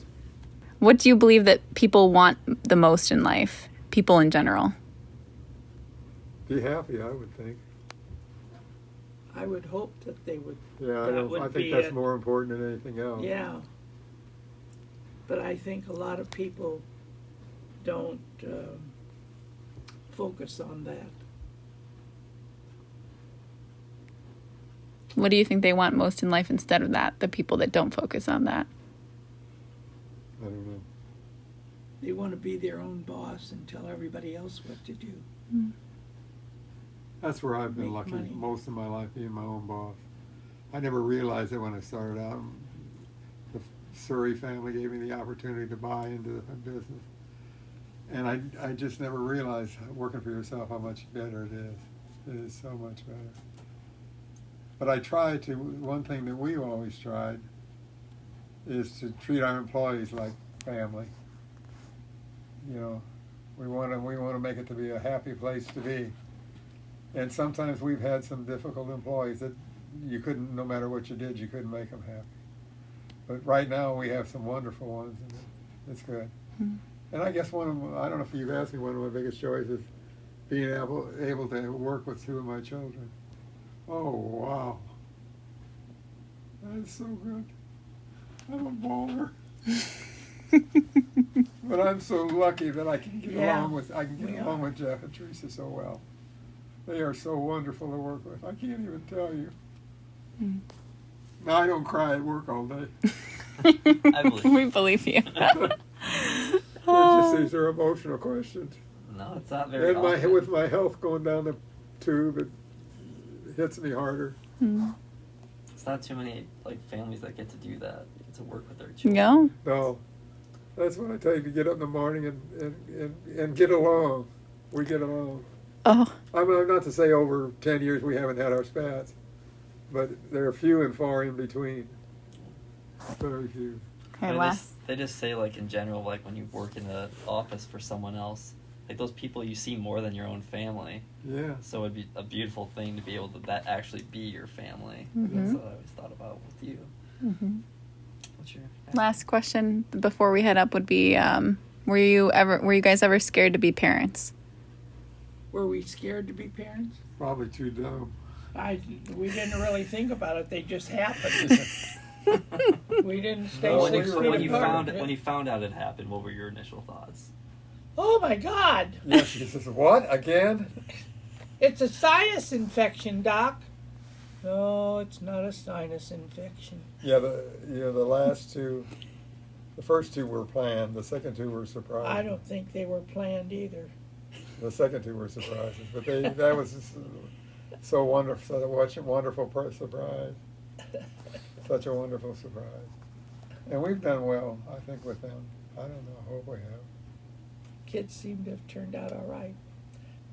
What do you believe that people want the most in life? People in general. Be happy, I would think. I would hope that they would. Yeah, That would I be think that's it. more important than anything else. Yeah. But I think a lot of people don't focus on that. What do you think they want most in life instead of that? The people that don't focus on that. I don't know. They want to be their own boss and tell everybody else what to do. That's where I've been Make lucky money. most of my life, being my own boss. I never realized it when I started out. The Surrey family gave me the opportunity to buy into the business. And I just never realized working for yourself how much better it is. It is so much better. But I try to, one thing that we've always tried is to treat our employees like family. You know, we want to make it to be a happy place to be. And sometimes we've had some difficult employees that you couldn't, no matter what you did, you couldn't make them happy. But right now we have some wonderful ones, and it's good. Mm-hmm. And I guess I don't know if you've asked me, one of my biggest joys is being able to work with two of my children. Oh, wow. That is so good. I'm a baller. But I'm so lucky that I can get along with Jeff and Teresa so well. They are so wonderful to work with. I can't even tell you. Mm. Now I don't cry at work all day. I believe. We believe you. These are emotional questions. No, it's not very And often. with my health going down the tube, it hits me harder. Mm. It's not too many families that get to do that. Get to work with their children. No? No, that's what I tell you, to get up in the morning and get along. We get along. Oh. I'm not to say over 10 years we haven't had our spats, but there are few and far in between. Very few. Okay, They just say in general, when you work in the office for someone else, those people you see more than your own family. Yeah. So it'd be a beautiful thing to be able to that actually be your family. Mhm. That's what I always thought about with you. Mm-hmm. What's your Last question before we head up would be, were you guys ever scared to be parents? Were we scared to be parents? Probably too dumb. We didn't really think about it. They just happened. We didn't stay No, 6 feet when you apart. found out it happened, what were your initial thoughts? Oh my God! Yeah, she says, what, again? It's a sinus infection, Doc. No, it's not a sinus infection. Yeah, the last two, the first two were planned. The second two were surprises. I don't think they were planned either. The second two were surprises, but that was so wonderful. Such a wonderful surprise. Such a wonderful surprise. And we've done well, I think, with them. I don't know. I hope we have. Kids seem to have turned out all right.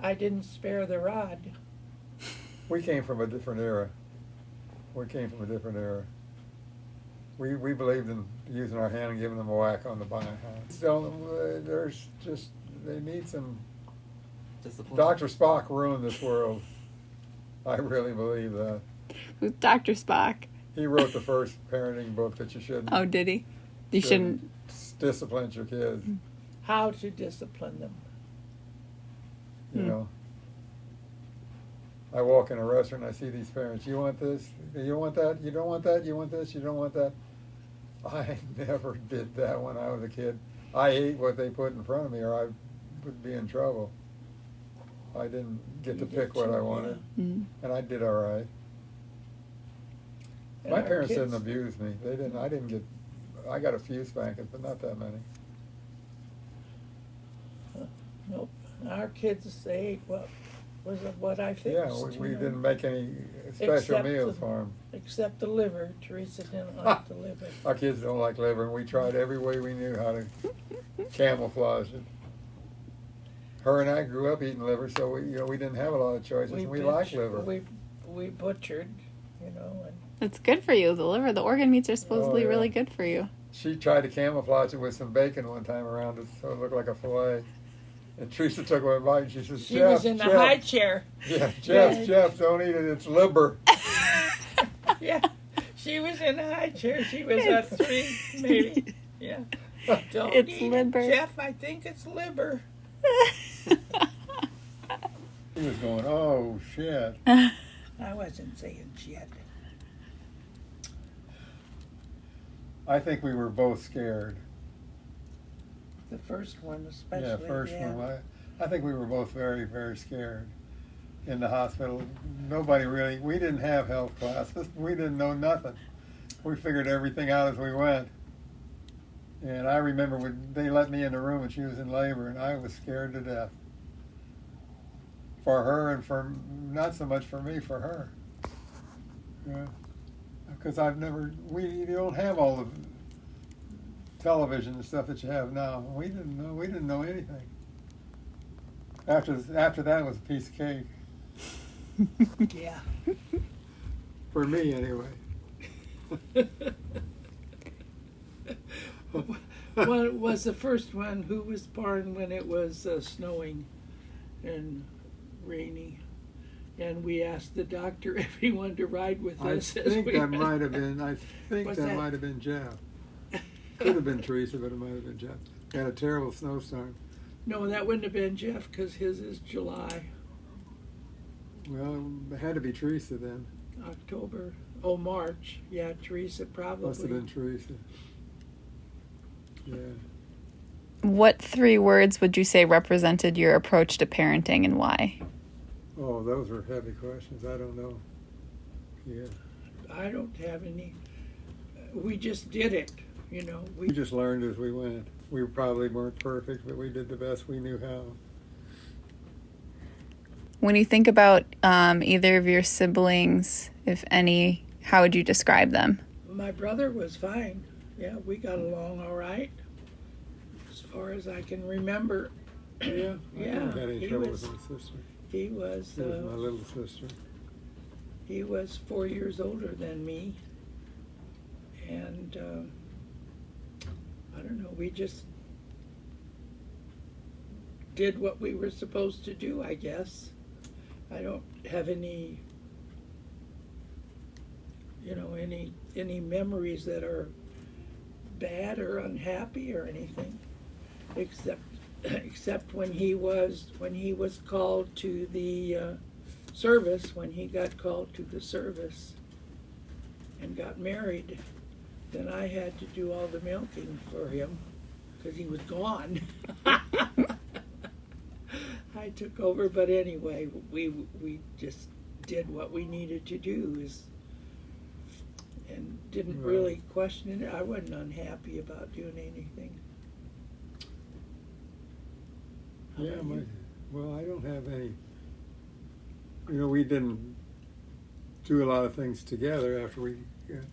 I didn't spare the rod. We came from a different era. We believed in using our hand and giving them a whack on the behind. Still, they need some. Discipline. Dr. Spock ruined this world. I really believe that. Who's Dr. Spock? He wrote the first parenting book that you shouldn't. Oh, did he? You shouldn't. Discipline your kids. How to discipline them. You know. I walk in a restaurant and I see these parents. You want this? You want that? You don't want that? You want this? You don't want that? I never did that when I was a kid. I ate what they put in front of me, or I would be in trouble. I didn't get to pick what I wanted, Mm. and I did all right. And My our parents kids- didn't abuse me. They didn't. I didn't get. I got a few spankings, but not that many. Nope. Our kids, they ate what I fixed. Yeah, we didn't make any special Except meals the- for them. Except the liver. Teresa didn't like the liver. Our kids don't like liver, and we tried every way we knew how to camouflage it. Her and I grew up eating liver, so we didn't have a lot of choices. and we like liver. We butchered, and It's good for you. The liver, the organ meats are supposedly yeah. really good for you. She tried to camouflage it with some bacon one time around it, so it looked like a fillet. And Teresa took one bite, and she says, she Jeff, was in the Jeff. high chair. Yeah, Yeah. Jeff, don't eat it. It's liver. Yeah, she was in the high chair. She was at 3, maybe. Yeah. Don't It's eat liver. it, Jeff. I think it's liver. He was going, oh, shit. I wasn't saying shit. I think we were both scared. The first one especially. Yeah, first one. I think we were both very, very scared in the hospital. Nobody really, we didn't have health classes. We didn't know nothing. We figured everything out as we went. And I remember when they let me in the room and she was in labor, and I was scared to death. For her, and for, not so much for me, for her. Yeah. Because you don't have all the television and stuff that you have now. We didn't know anything. After that, it was a piece of cake. Yeah. For me, anyway. Well, was the first one who was born when it was snowing and rainy, and we asked the doctor if he wanted to ride with us. I think that might have been Jeff. Could have been Teresa, but it might have been Jeff. We had a terrible snowstorm. No, that wouldn't have been Jeff because his is July. Well, it had to be Teresa then. October. Oh, March. Yeah, Teresa probably. Must have been Teresa. Yeah. What 3 words would you say represented your approach to parenting and why? Oh, those were heavy questions. I don't know. Yeah. I don't have any. We just did it, you know. We just learned as we went. We probably weren't perfect, but we did the best we knew how. When you think about either of your siblings, if any, how would you describe them? My brother was fine. Yeah, we got along all right, as far as I can remember. Yeah, I never had any trouble was, with my sister. He was. She was my little sister. He was 4 years older than me, and I don't know. We just did what we were supposed to do, I guess. I don't have any, any memories that are bad or unhappy or anything, except when he was called to the service, when he got called to the service and got married, then I had to do all the milking for him because he was gone. I took over, but anyway, we just did what we needed to do and didn't really question it. I wasn't unhappy about doing anything. Yeah, well, I don't have any. We didn't do a lot of things together after we did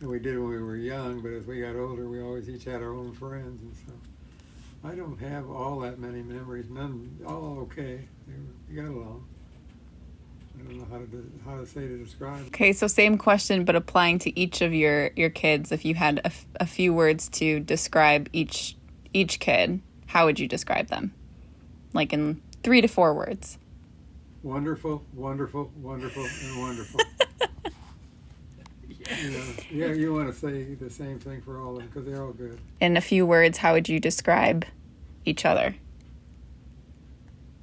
when we were young, but as we got older, we always each had our own friends, and so I don't have all that many memories. None, all okay. We got along. I don't know how to say to describe. Okay, so same question, but applying to each of your kids. If you had a few words to describe each kid, how would you describe them? Like in 3 to 4 words. Wonderful, wonderful, wonderful, and wonderful. Yeah, you want to say the same thing for all of them because they're all good. In a few words, how would you describe each other?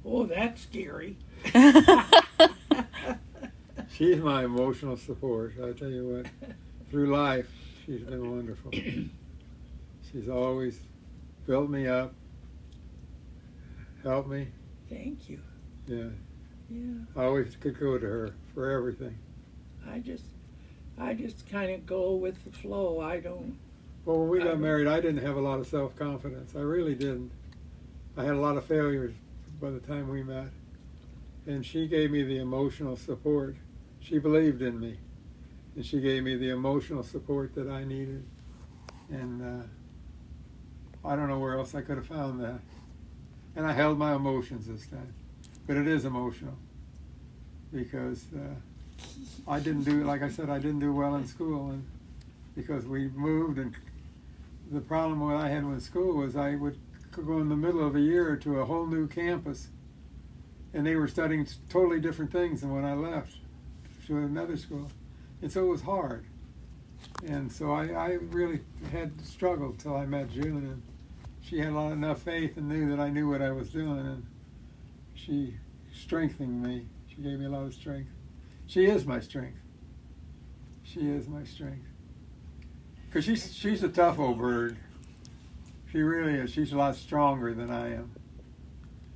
Oh, that's scary. She's my emotional support. I tell you what, through life, she's been wonderful. She's always built me up, helped me. Thank you. Yeah. Yeah. I always could go to her for everything. I just kind of go with the flow. I don't. Well, when we got married, I didn't have a lot of self-confidence. I really didn't. I had a lot of failures by the time we met. And she gave me the emotional support. She believed in me. And she gave me the emotional support that I needed. And I don't know where else I could have found that. And I held my emotions this time. But it is emotional. Because I didn't do, like I said, I didn't do well in school. And because we moved, and the problem what I had with school was I would go in the middle of a year to a whole new campus, and they were studying totally different things than when I left to another school, and so it was hard. And so I really had struggled till I met June, and she had enough faith and knew that I knew what I was doing, and she strengthened me. She gave me a lot of strength. She is my strength. She is my strength. Because she's a tough old bird. She really is. She's a lot stronger than I am.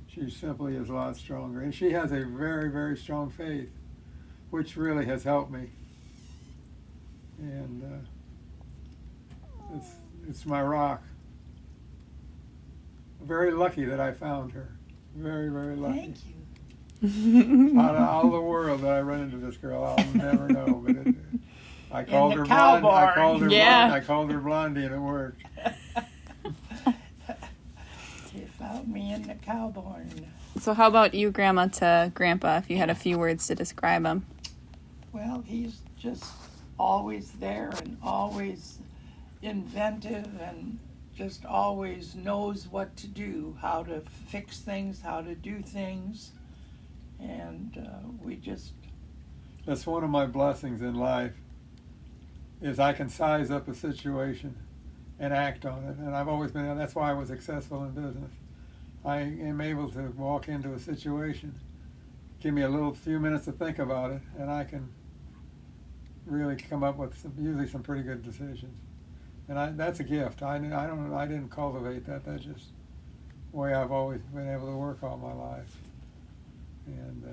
She simply is a lot stronger. And she has a very, very strong faith, which really has helped me. And it's my rock. Very lucky that I found her. Very, very lucky. Thank you. Out of all the world that I run into this girl, I'll never know. But I called the her cow blondie. I called her barn. Yeah. blondie. I called her blondie, and it worked. You found me in the cow barn. So how about you, Grandma, to Grandpa, if you had a few words to describe him? Well, he's just always there and always inventive and just always knows what to do, how to fix things, how to do things. And we just... That's one of my blessings in life, is I can size up a situation and act on it. And I've always been, that's why I was successful in business. I am able to walk into a situation, give me a few minutes to think about it, and I can really come up with usually some pretty good decisions. And that's a gift. I didn't cultivate that. That's just the way I've always been able to work all my life. And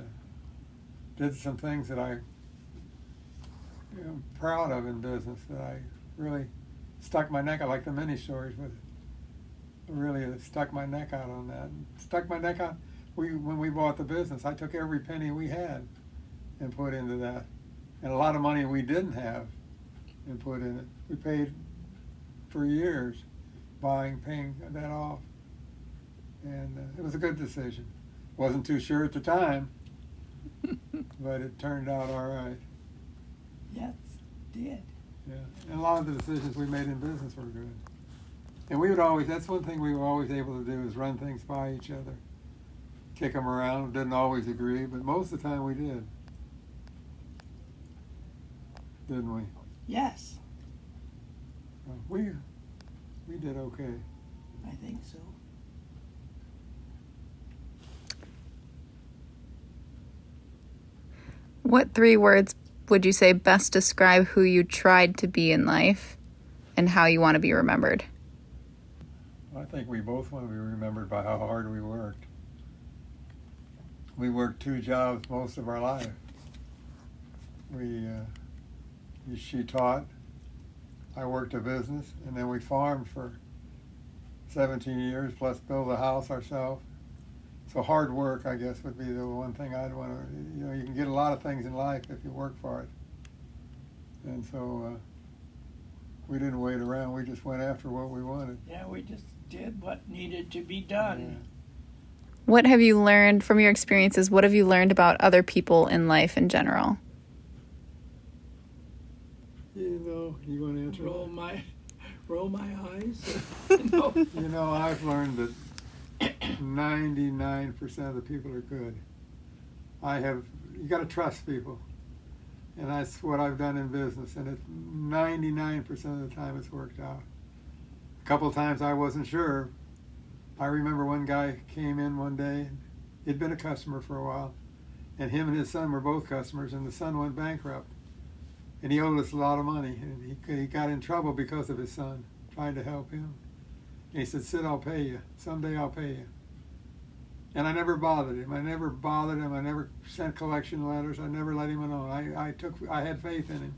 did some things that I am proud of in business, that I really stuck my neck out, like the mini stories with it. Really stuck my neck out on that. Stuck my neck out. When we bought the business, I took every penny we had and put into that. And a lot of money we didn't have and put in it. We paid for years paying that off. And it was a good decision. Wasn't too sure at the time, but it turned out all right. Yes, did. Yeah, and a lot of the decisions we made in business were good. And that's one thing we were always able to do, is run things by each other. Kick them around. Didn't always agree, but most of the time we did. Didn't we? Yes, We did okay. I think so. What 3 words would you say best describe who you tried to be in life and how you want to be remembered? I think we both want to be remembered by how hard we worked. We worked 2 jobs most of our life. She taught, I worked a business, and then we farmed for 17 years, plus built a house ourselves. So hard work, I guess, would be the one thing I'd want to, you can get a lot of things in life if you work for it. And so we didn't wait around, we just went after what we wanted. Yeah, we just did what needed to be done. Yeah. What have you learned from your experiences? What have you learned about other people in life in general? You want to answer Roll my eyes. No. I've learned that 99% of the people are good. You got to trust people. And that's what I've done in business. And 99% of the time it's worked out. A couple of times I wasn't sure. I remember one guy came in one day, and he'd been a customer for a while. And him and his son were both customers, and the son went bankrupt. And he owed us a lot of money. And he got in trouble because of his son, trying to help him. And he said, "Sid, I'll pay you. Someday I'll pay you." And I never bothered him. I never sent collection letters. I never let him know. I had faith in him.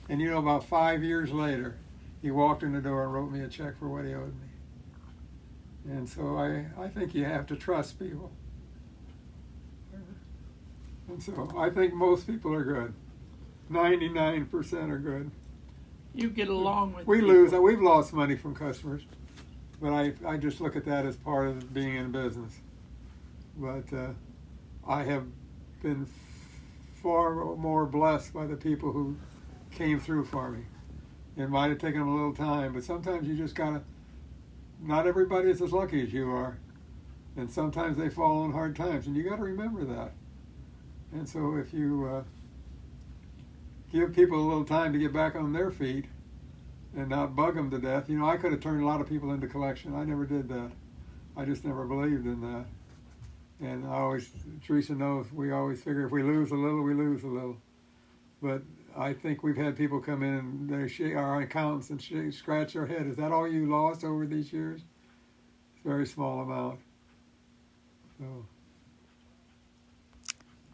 And about 5 years later, he walked in the door and wrote me a check for what he owed me. And so I think you have to trust people. And so I think most people are good. 99% are good. You get along with We people. lose. We've lost money from customers. But I just look at that as part of being in business. But I have been far more blessed by the people who came through for me. It might have taken them a little time, but sometimes you just gotta, not everybody is as lucky as you are. And sometimes they fall on hard times, and you gotta remember that. And so if you give people a little time to get back on their feet and not bug them to death. I could have turned a lot of people into collection. I never did that. I just never believed in that. And Teresa knows, we always figure if we lose a little, we lose a little. But I think we've had people come in and they shake our accountants and scratch their head. Is that all you lost over these years? It's a very small amount. So.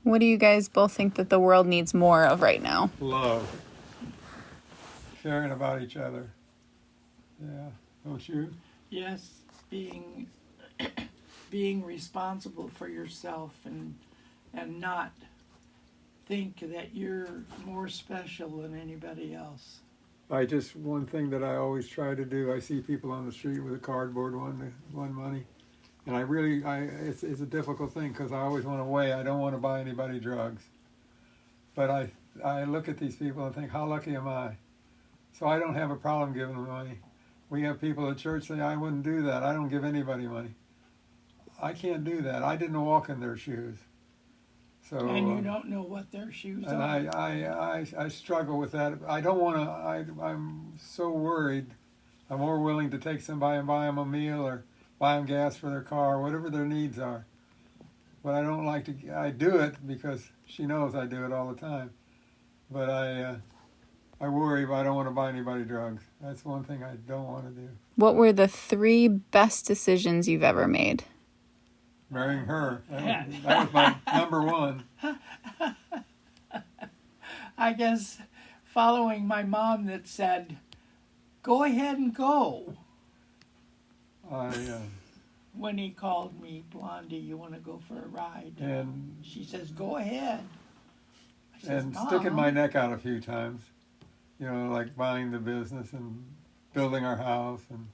What do you guys both think that the world needs more of right now? Love. Caring about each other. Yeah, don't you? Yes, being responsible for yourself and not think that you're more special than anybody else. One thing that I always try to do, I see people on the street with a cardboard one money, and it's a difficult thing because I always want to weigh. I don't want to buy anybody drugs, but I look at these people and think, how lucky am I? So I don't have a problem giving them money. We have people at church say, I wouldn't do that. I don't give anybody money. I can't do that. I didn't walk in their shoes. So, and you don't know what their shoes and are. I struggle with that. I don't want to, I'm so worried. I'm more willing to take somebody and buy them a meal or buy them gas for their car, whatever their needs are. But I don't like to, I do it because she knows I do it all the time. But I worry, but I don't want to buy anybody drugs. That's one thing I don't want to do. What were the 3 best decisions you've ever made? Marrying her. That was my number one. I guess following my mom that said, go ahead and go. When he called me, Blondie, you want to go for a ride? And she says, go ahead. I says, and Mom. sticking my neck out a few times. Like buying the business and building our house. And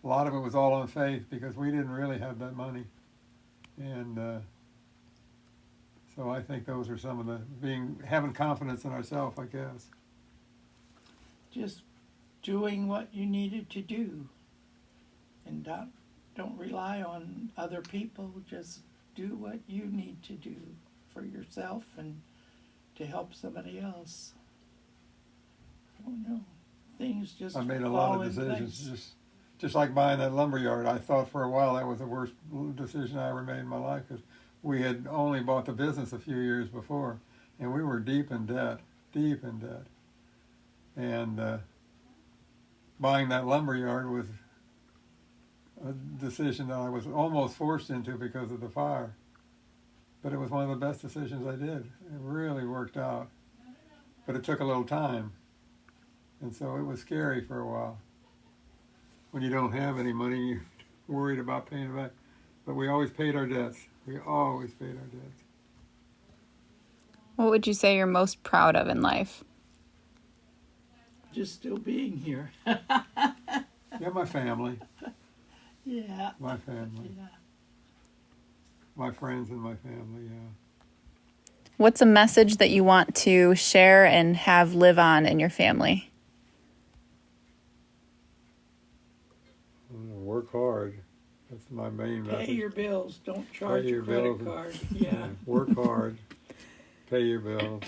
a lot of it was all on faith because we didn't really have that money. And so I think those are some of having confidence in ourselves, I guess. Just doing what you needed to do. And don't rely on other people. Just do what you need to do for yourself and to help somebody else. Oh no, things just I made a lot of decisions, just like buying that lumber yard. I thought for a while that was the worst decision I ever made in my life because we had only bought the business a few years before, and we were deep in debt. And buying that lumber yard was a decision that I was almost forced into because of the fire. But it was one of the best decisions I did. It really worked out. But it took a little time. And so it was scary for a while. When you don't have any money, you're worried about paying it back. But we always paid our debts. We always paid our debts. What would you say you're most proud of in life? Just still being here. Yeah, my family. Yeah. My family. Yeah. My friends and my family, yeah. What's a message that you want to share and have live on in your family? Work hard. That's my main message. Pay your bills. Don't charge Pay a your credit bills. card. Yeah. Work hard. Pay your bills.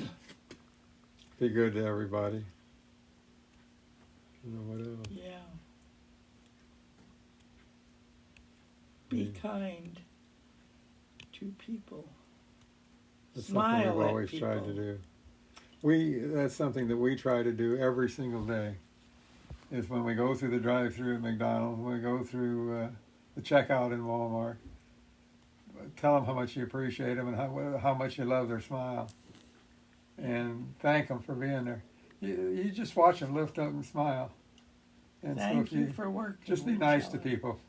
Be good to everybody. What else? Yeah. Be kind to people. That's Smile something we've at always people. tried to do. That's something that we try to do every single day. Is when we go through the drive-thru at McDonald's, when we go through the checkout in Walmart, tell them how much you appreciate them and how much you love their smile, and thank them for being there. You just watch them lift up and smile. And Thank so you for working. just be we nice tell to them. people.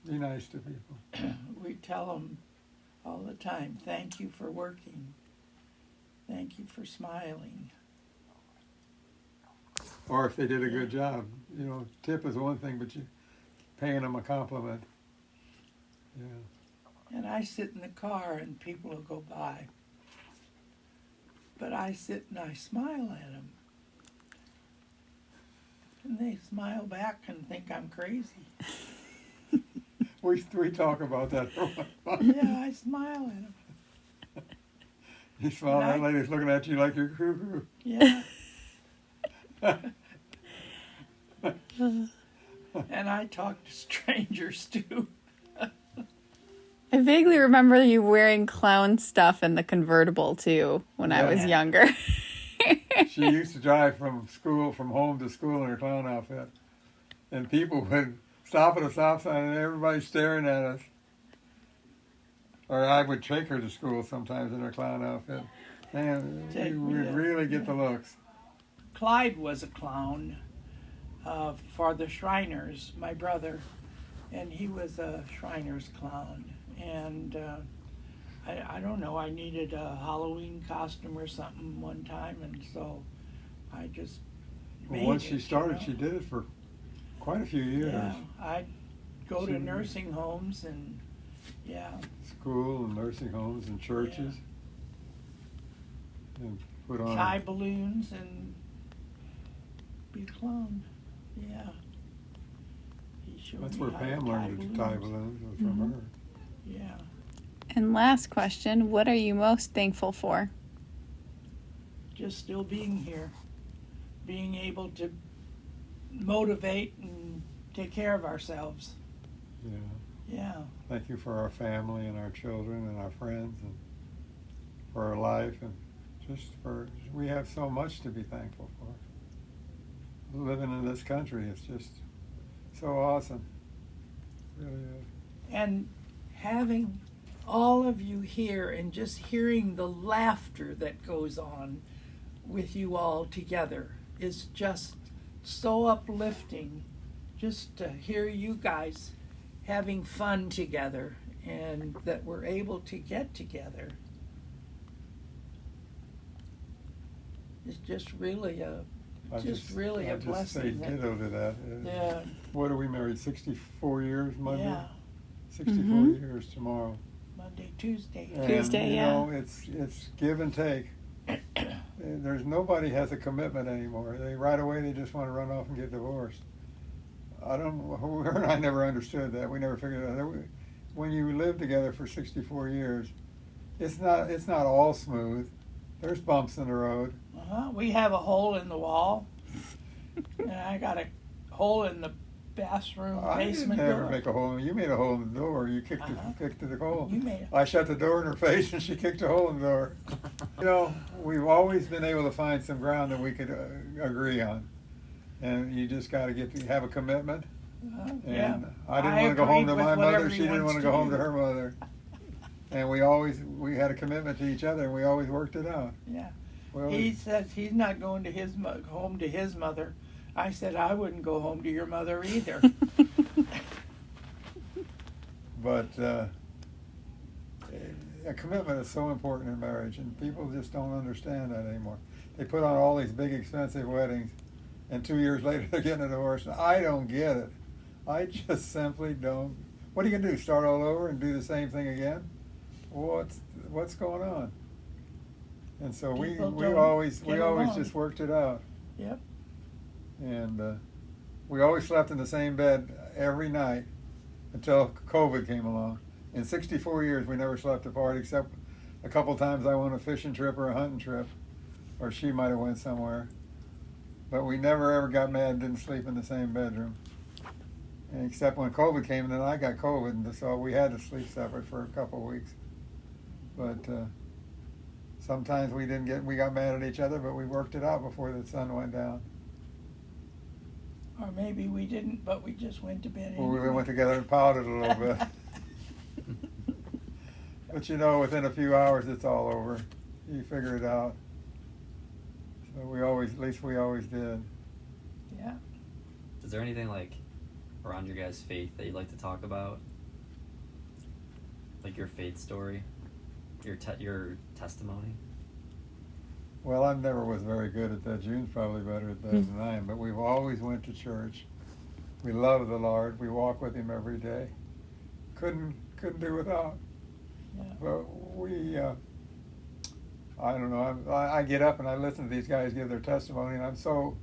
Be nice to people. We tell them all the time, thank you for working. Thank you for smiling. Or if they did a good job, tip is one thing, but you paying them a compliment. Yeah. And I sit in the car and people will go by. But I sit and I smile at them. And they smile back and think I'm crazy. We talk about that for a while. Yeah, I smile at them. You smile, that lady's looking at you like you're cuckoo. Yeah. And I talk to strangers too. I vaguely remember you wearing clown stuff in the convertible too when I was Yeah. younger. She used to drive from home to school in her clown outfit. And people would stop at a stop sign and everybody's staring at us. Or I would take her to school sometimes in her clown outfit. And you would really get the looks. Clyde was a clown for the Shriners, my brother, and he was a Shriners clown. And I don't know, I needed a Halloween costume or something one time, and so I just made Well, once it, she started, she did it for quite a few years. Yeah, I'd go to nursing homes and, School and nursing homes and churches. And put on tie balloons and be a clown. Yeah. He showed That's me where how Pam to learned to tie balloons, was from her. Yeah. And last question, what are you most thankful for? Just still being here. Being able to motivate and take care of ourselves. Yeah. Yeah. Thank you for our family and our children and our friends and for our life and just for, we have so much to be thankful for. Living in this country is just so awesome. It really is. And having all of you here and just hearing the laughter that goes on with you all together is just so uplifting, just to hear you guys having fun together and that we're able to get together. It's just really a really a blessing. I just say ditto to that. Yeah. What are we married, 64 years Monday? Yeah. 64 years tomorrow. Monday, Tuesday. And, Tuesday, you know, it's give and take. There's nobody has a commitment anymore. Right away they just want to run off and get divorced. Her and I never understood that. We never figured it out. When you live together for 64 years, it's not all smooth. There's bumps in the road. We have a hole in the wall, and I got a hole in the bathroom basement I didn't ever door. make a hole. You made a hole in the door. You kicked the hole. You made it. I shut the door in her face, and she kicked a hole in the door. You know, we've always been able to find some ground that we could agree on, and you just got to have a commitment. And I didn't want to go home to my mother. She didn't want to go home to her mother. And we had a commitment to each other, and we always worked it out. Yeah. He says he's not going to home to his mother. I said I wouldn't go home to your mother either. But a commitment is so important in marriage, and people just don't understand that anymore. They put on all these big, expensive weddings, and 2 years later they're getting a divorce. I don't get it. I just simply don't. What are you gonna do? Start all over and do the same thing again? What's going on? And so we always just worked it out. Yep. And we always slept in the same bed every night until COVID came along. In 64 years, we never slept apart except a couple times I went on a fishing trip or a hunting trip, or she might have went somewhere. But we never ever got mad and didn't sleep in the same bedroom. And except when COVID came, and then I got COVID, and so we had to sleep separate for a couple of weeks. But sometimes we got mad at each other, but we worked it out before the sun went down. Or maybe we didn't, but we just went to bed anyway. Well, we went together and pouted a little bit. But you know, within a few hours, it's all over. You figure it out. So at least we always did. Yeah. Is there anything like around your guys' faith that you'd like to talk about? Like your faith story? Your testimony? Well, I never was very good at that. June's probably better at that than I am. But we've always went to church. We love the Lord. We walk with Him every day. Couldn't do without. Yeah. But I don't know. I get up and I listen to these guys give their testimony, and I'm so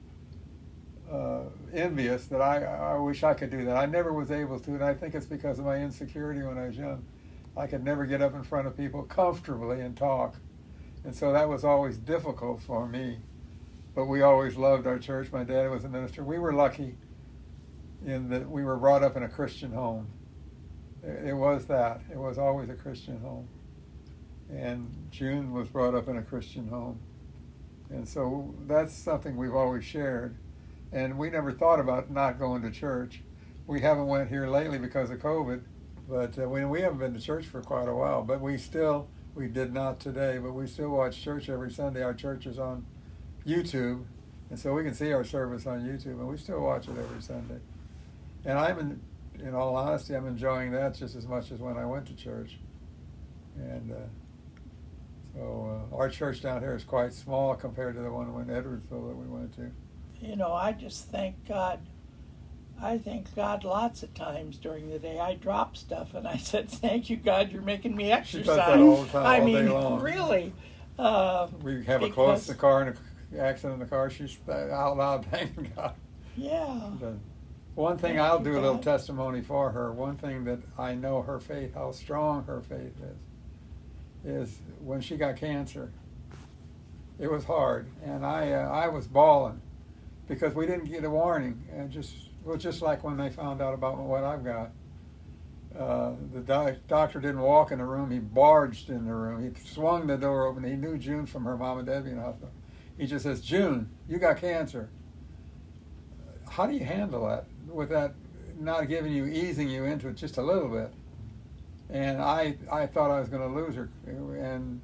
envious that I wish I could do that. I never was able to, and I think it's because of my insecurity when I was young. I could never get up in front of people comfortably and talk. And so that was always difficult for me. But we always loved our church. My dad was a minister. We were lucky in that we were brought up in a Christian home. It was that. It was always a Christian home. And June was brought up in a Christian home. And so that's something we've always shared. And we never thought about not going to church. We haven't went here lately because of COVID, but we haven't been to church for quite a while. But we did not today, but we still watch church every Sunday. Our church is on YouTube, and so we can see our service on YouTube, and we still watch it every Sunday. And in all honesty, I'm enjoying that just as much as when I went to church. And so our church down here is quite small compared to the one in Edwardsville that we went to. You know, I just thank God. I thank God lots of times during the day. I drop stuff and I said, "Thank you, God, you're making me exercise." She does that all the time, I all mean, day long. really. We have a close in the car and an accident in the car. She's out loud thanking God. Yeah. One thing, Thank I'll you, do a little God. testimony for her. One thing that I know her faith, how strong her faith is when she got cancer. It was hard, and I was bawling because we didn't get a warning, and just like when they found out about what I've got. The doctor didn't walk in the room; he barged in the room. He swung the door open. He knew June from her mom and dad being in the hospital. He just says, "June, you got cancer." How do you handle that with that not easing you into it just a little bit? And I thought I was going to lose her, and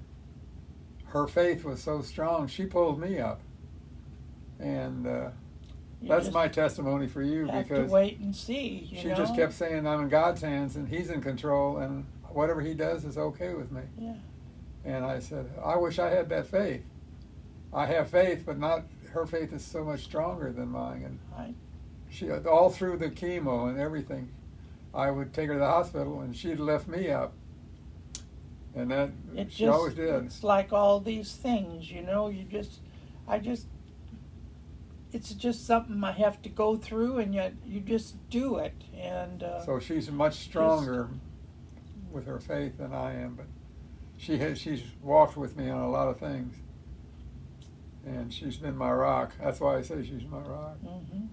her faith was so strong. She pulled me up, and that's my testimony for you, Have because to wait and see. she just kept saying, "I'm in God's hands, and He's in control, and whatever He does is okay with me." Yeah. And I said, "I wish I had that faith. I have faith, but not." Her faith is so much stronger than mine, and Right. she all through the chemo and everything, I would take her to the hospital, and she'd lift me up, and that she always did. It's like all these things, you know. It's just something I have to go through, and yet you just do it, and. So she's much stronger with her faith than I am, but she's walked with me on a lot of things. And she's been my rock. That's why I say she's my rock. Mm-hmm.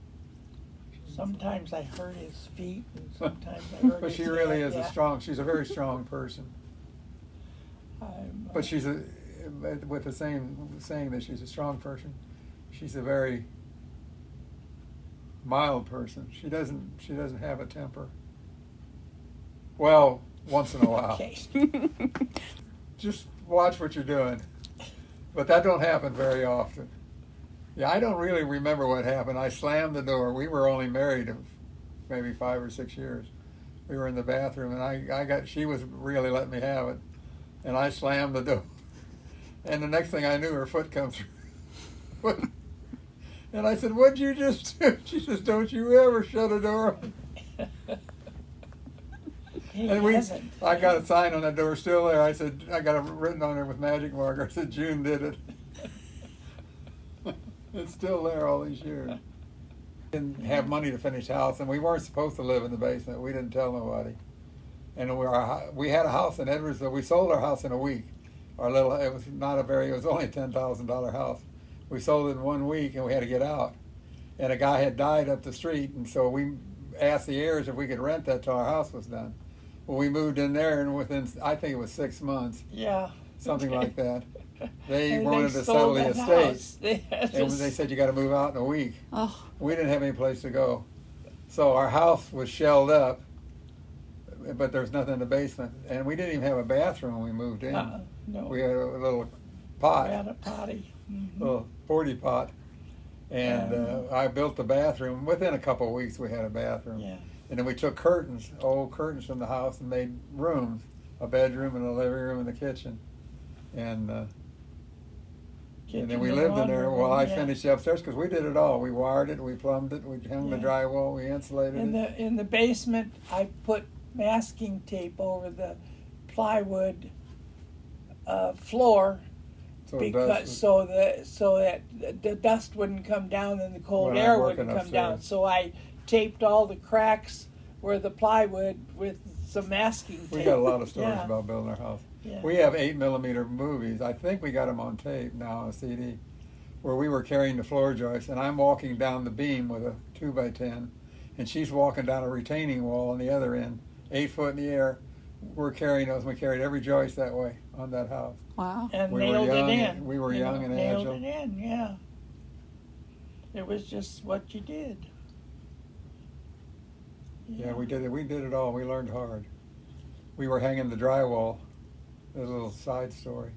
Sometimes I hurt his feet, and sometimes I hurt But his she really head, is she's a very strong person. I'm, But she's with the same saying that she's a strong person, she's a very mild person. She doesn't have a temper. Well, once in a while. Okay. Just watch what you're doing. But that don't happen very often. Yeah, I don't really remember what happened. I slammed the door. We were only married maybe 5 or 6 years. We were in the bathroom, and she was really letting me have it, and I slammed the door. And the next thing I knew, her foot comes through. And I said, "What'd you just do?" She says, "Don't you ever shut a door." I got a sign on that door still there. I said, I got it written on there with magic marker. I said, "June did it." It's still there all these years. Didn't have money to finish the house, and we weren't supposed to live in the basement. We didn't tell nobody. And we had a house in Edwardsville. We sold our house in a week. It was only a $10,000 house. We sold it in 1 week, and we had to get out. And a guy had died up the street, and so we asked the heirs if we could rent that till our house was done. Well, we moved in there, and within, I think it was 6 months, something like that, they wanted to settle the estate. And they said, "You got to move out in a week." Oh. We didn't have any place to go. So our house was shelled up, but there's nothing in the basement. And we didn't even have a bathroom when we moved in. No. We had a little pot. We had a potty. Mm-hmm. Little 40 pot. And I built the bathroom. Within a couple of weeks, we had a bathroom. Yeah. And then we took old curtains from the house, and made rooms, a bedroom and a living room and a kitchen. And then we lived in there while I finished the upstairs, because we did it all. We wired it, we plumbed it, we hung the drywall, we insulated it. In the basement, I put masking tape over the plywood floor, so that the dust wouldn't come down and the cold air wouldn't come down. So I taped all the cracks where the plywood with some masking tape. We got a lot of stories about building our house. Yeah. We have 8mm movies. I think we got them on tape now on a CD, where we were carrying the floor joists, and I'm walking down the beam with a 2x10, and she's walking down a retaining wall on the other end, 8 foot in the air. We're carrying those. We carried every joist that way on that house. Wow. And We were nailed young, it in. we were young and nailed agile. it in, yeah. It was just what you did. Yeah, we did it. We did it all. We learned hard. We were hanging the drywall. There's a little side story.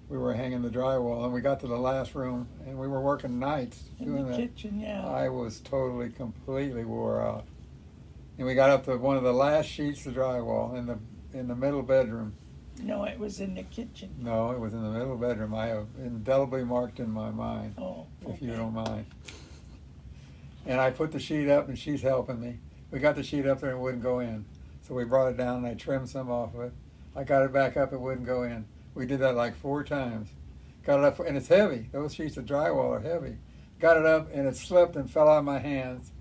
We were hanging the drywall, and we got to the last room, and we were working nights In doing the that. kitchen, yeah. I was totally, completely wore out. And we got up to one of the last sheets of drywall in the middle bedroom. No, it was in the kitchen. No, it was in the middle bedroom. I have indelibly marked in my mind, Oh, if you okay. don't mind. And I put the sheet up, and she's helping me. We got the sheet up there, and it wouldn't go in. So we brought it down, and I trimmed some off of it. I got it back up, it wouldn't go in. We did that like 4 times. Got it up, and it's heavy. Those sheets of drywall are heavy. Got it up, and it slipped and fell out of my hands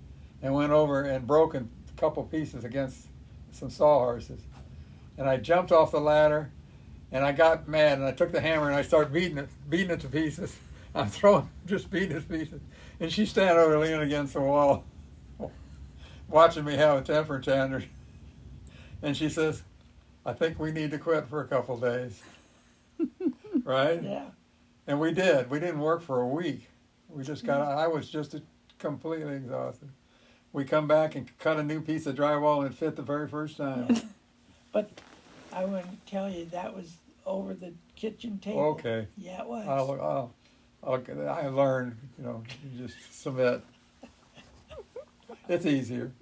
and went over and broke in a couple pieces against some sawhorses. And I jumped off the ladder, and I got mad, and I took the hammer, and I started beating it to pieces. I'm just beating it to pieces. And she's standing over leaning against the wall, watching me have a temper tantrum. And she says, I think we need to quit for a couple days. Right? Yeah. And we did. We didn't work for a week. We just I was just completely exhausted. We come back and cut a new piece of drywall and it fit the very first time. Yeah. But I wouldn't tell you that was over the kitchen table. Okay. Yeah, it was. I learned, you just submit. It's easier.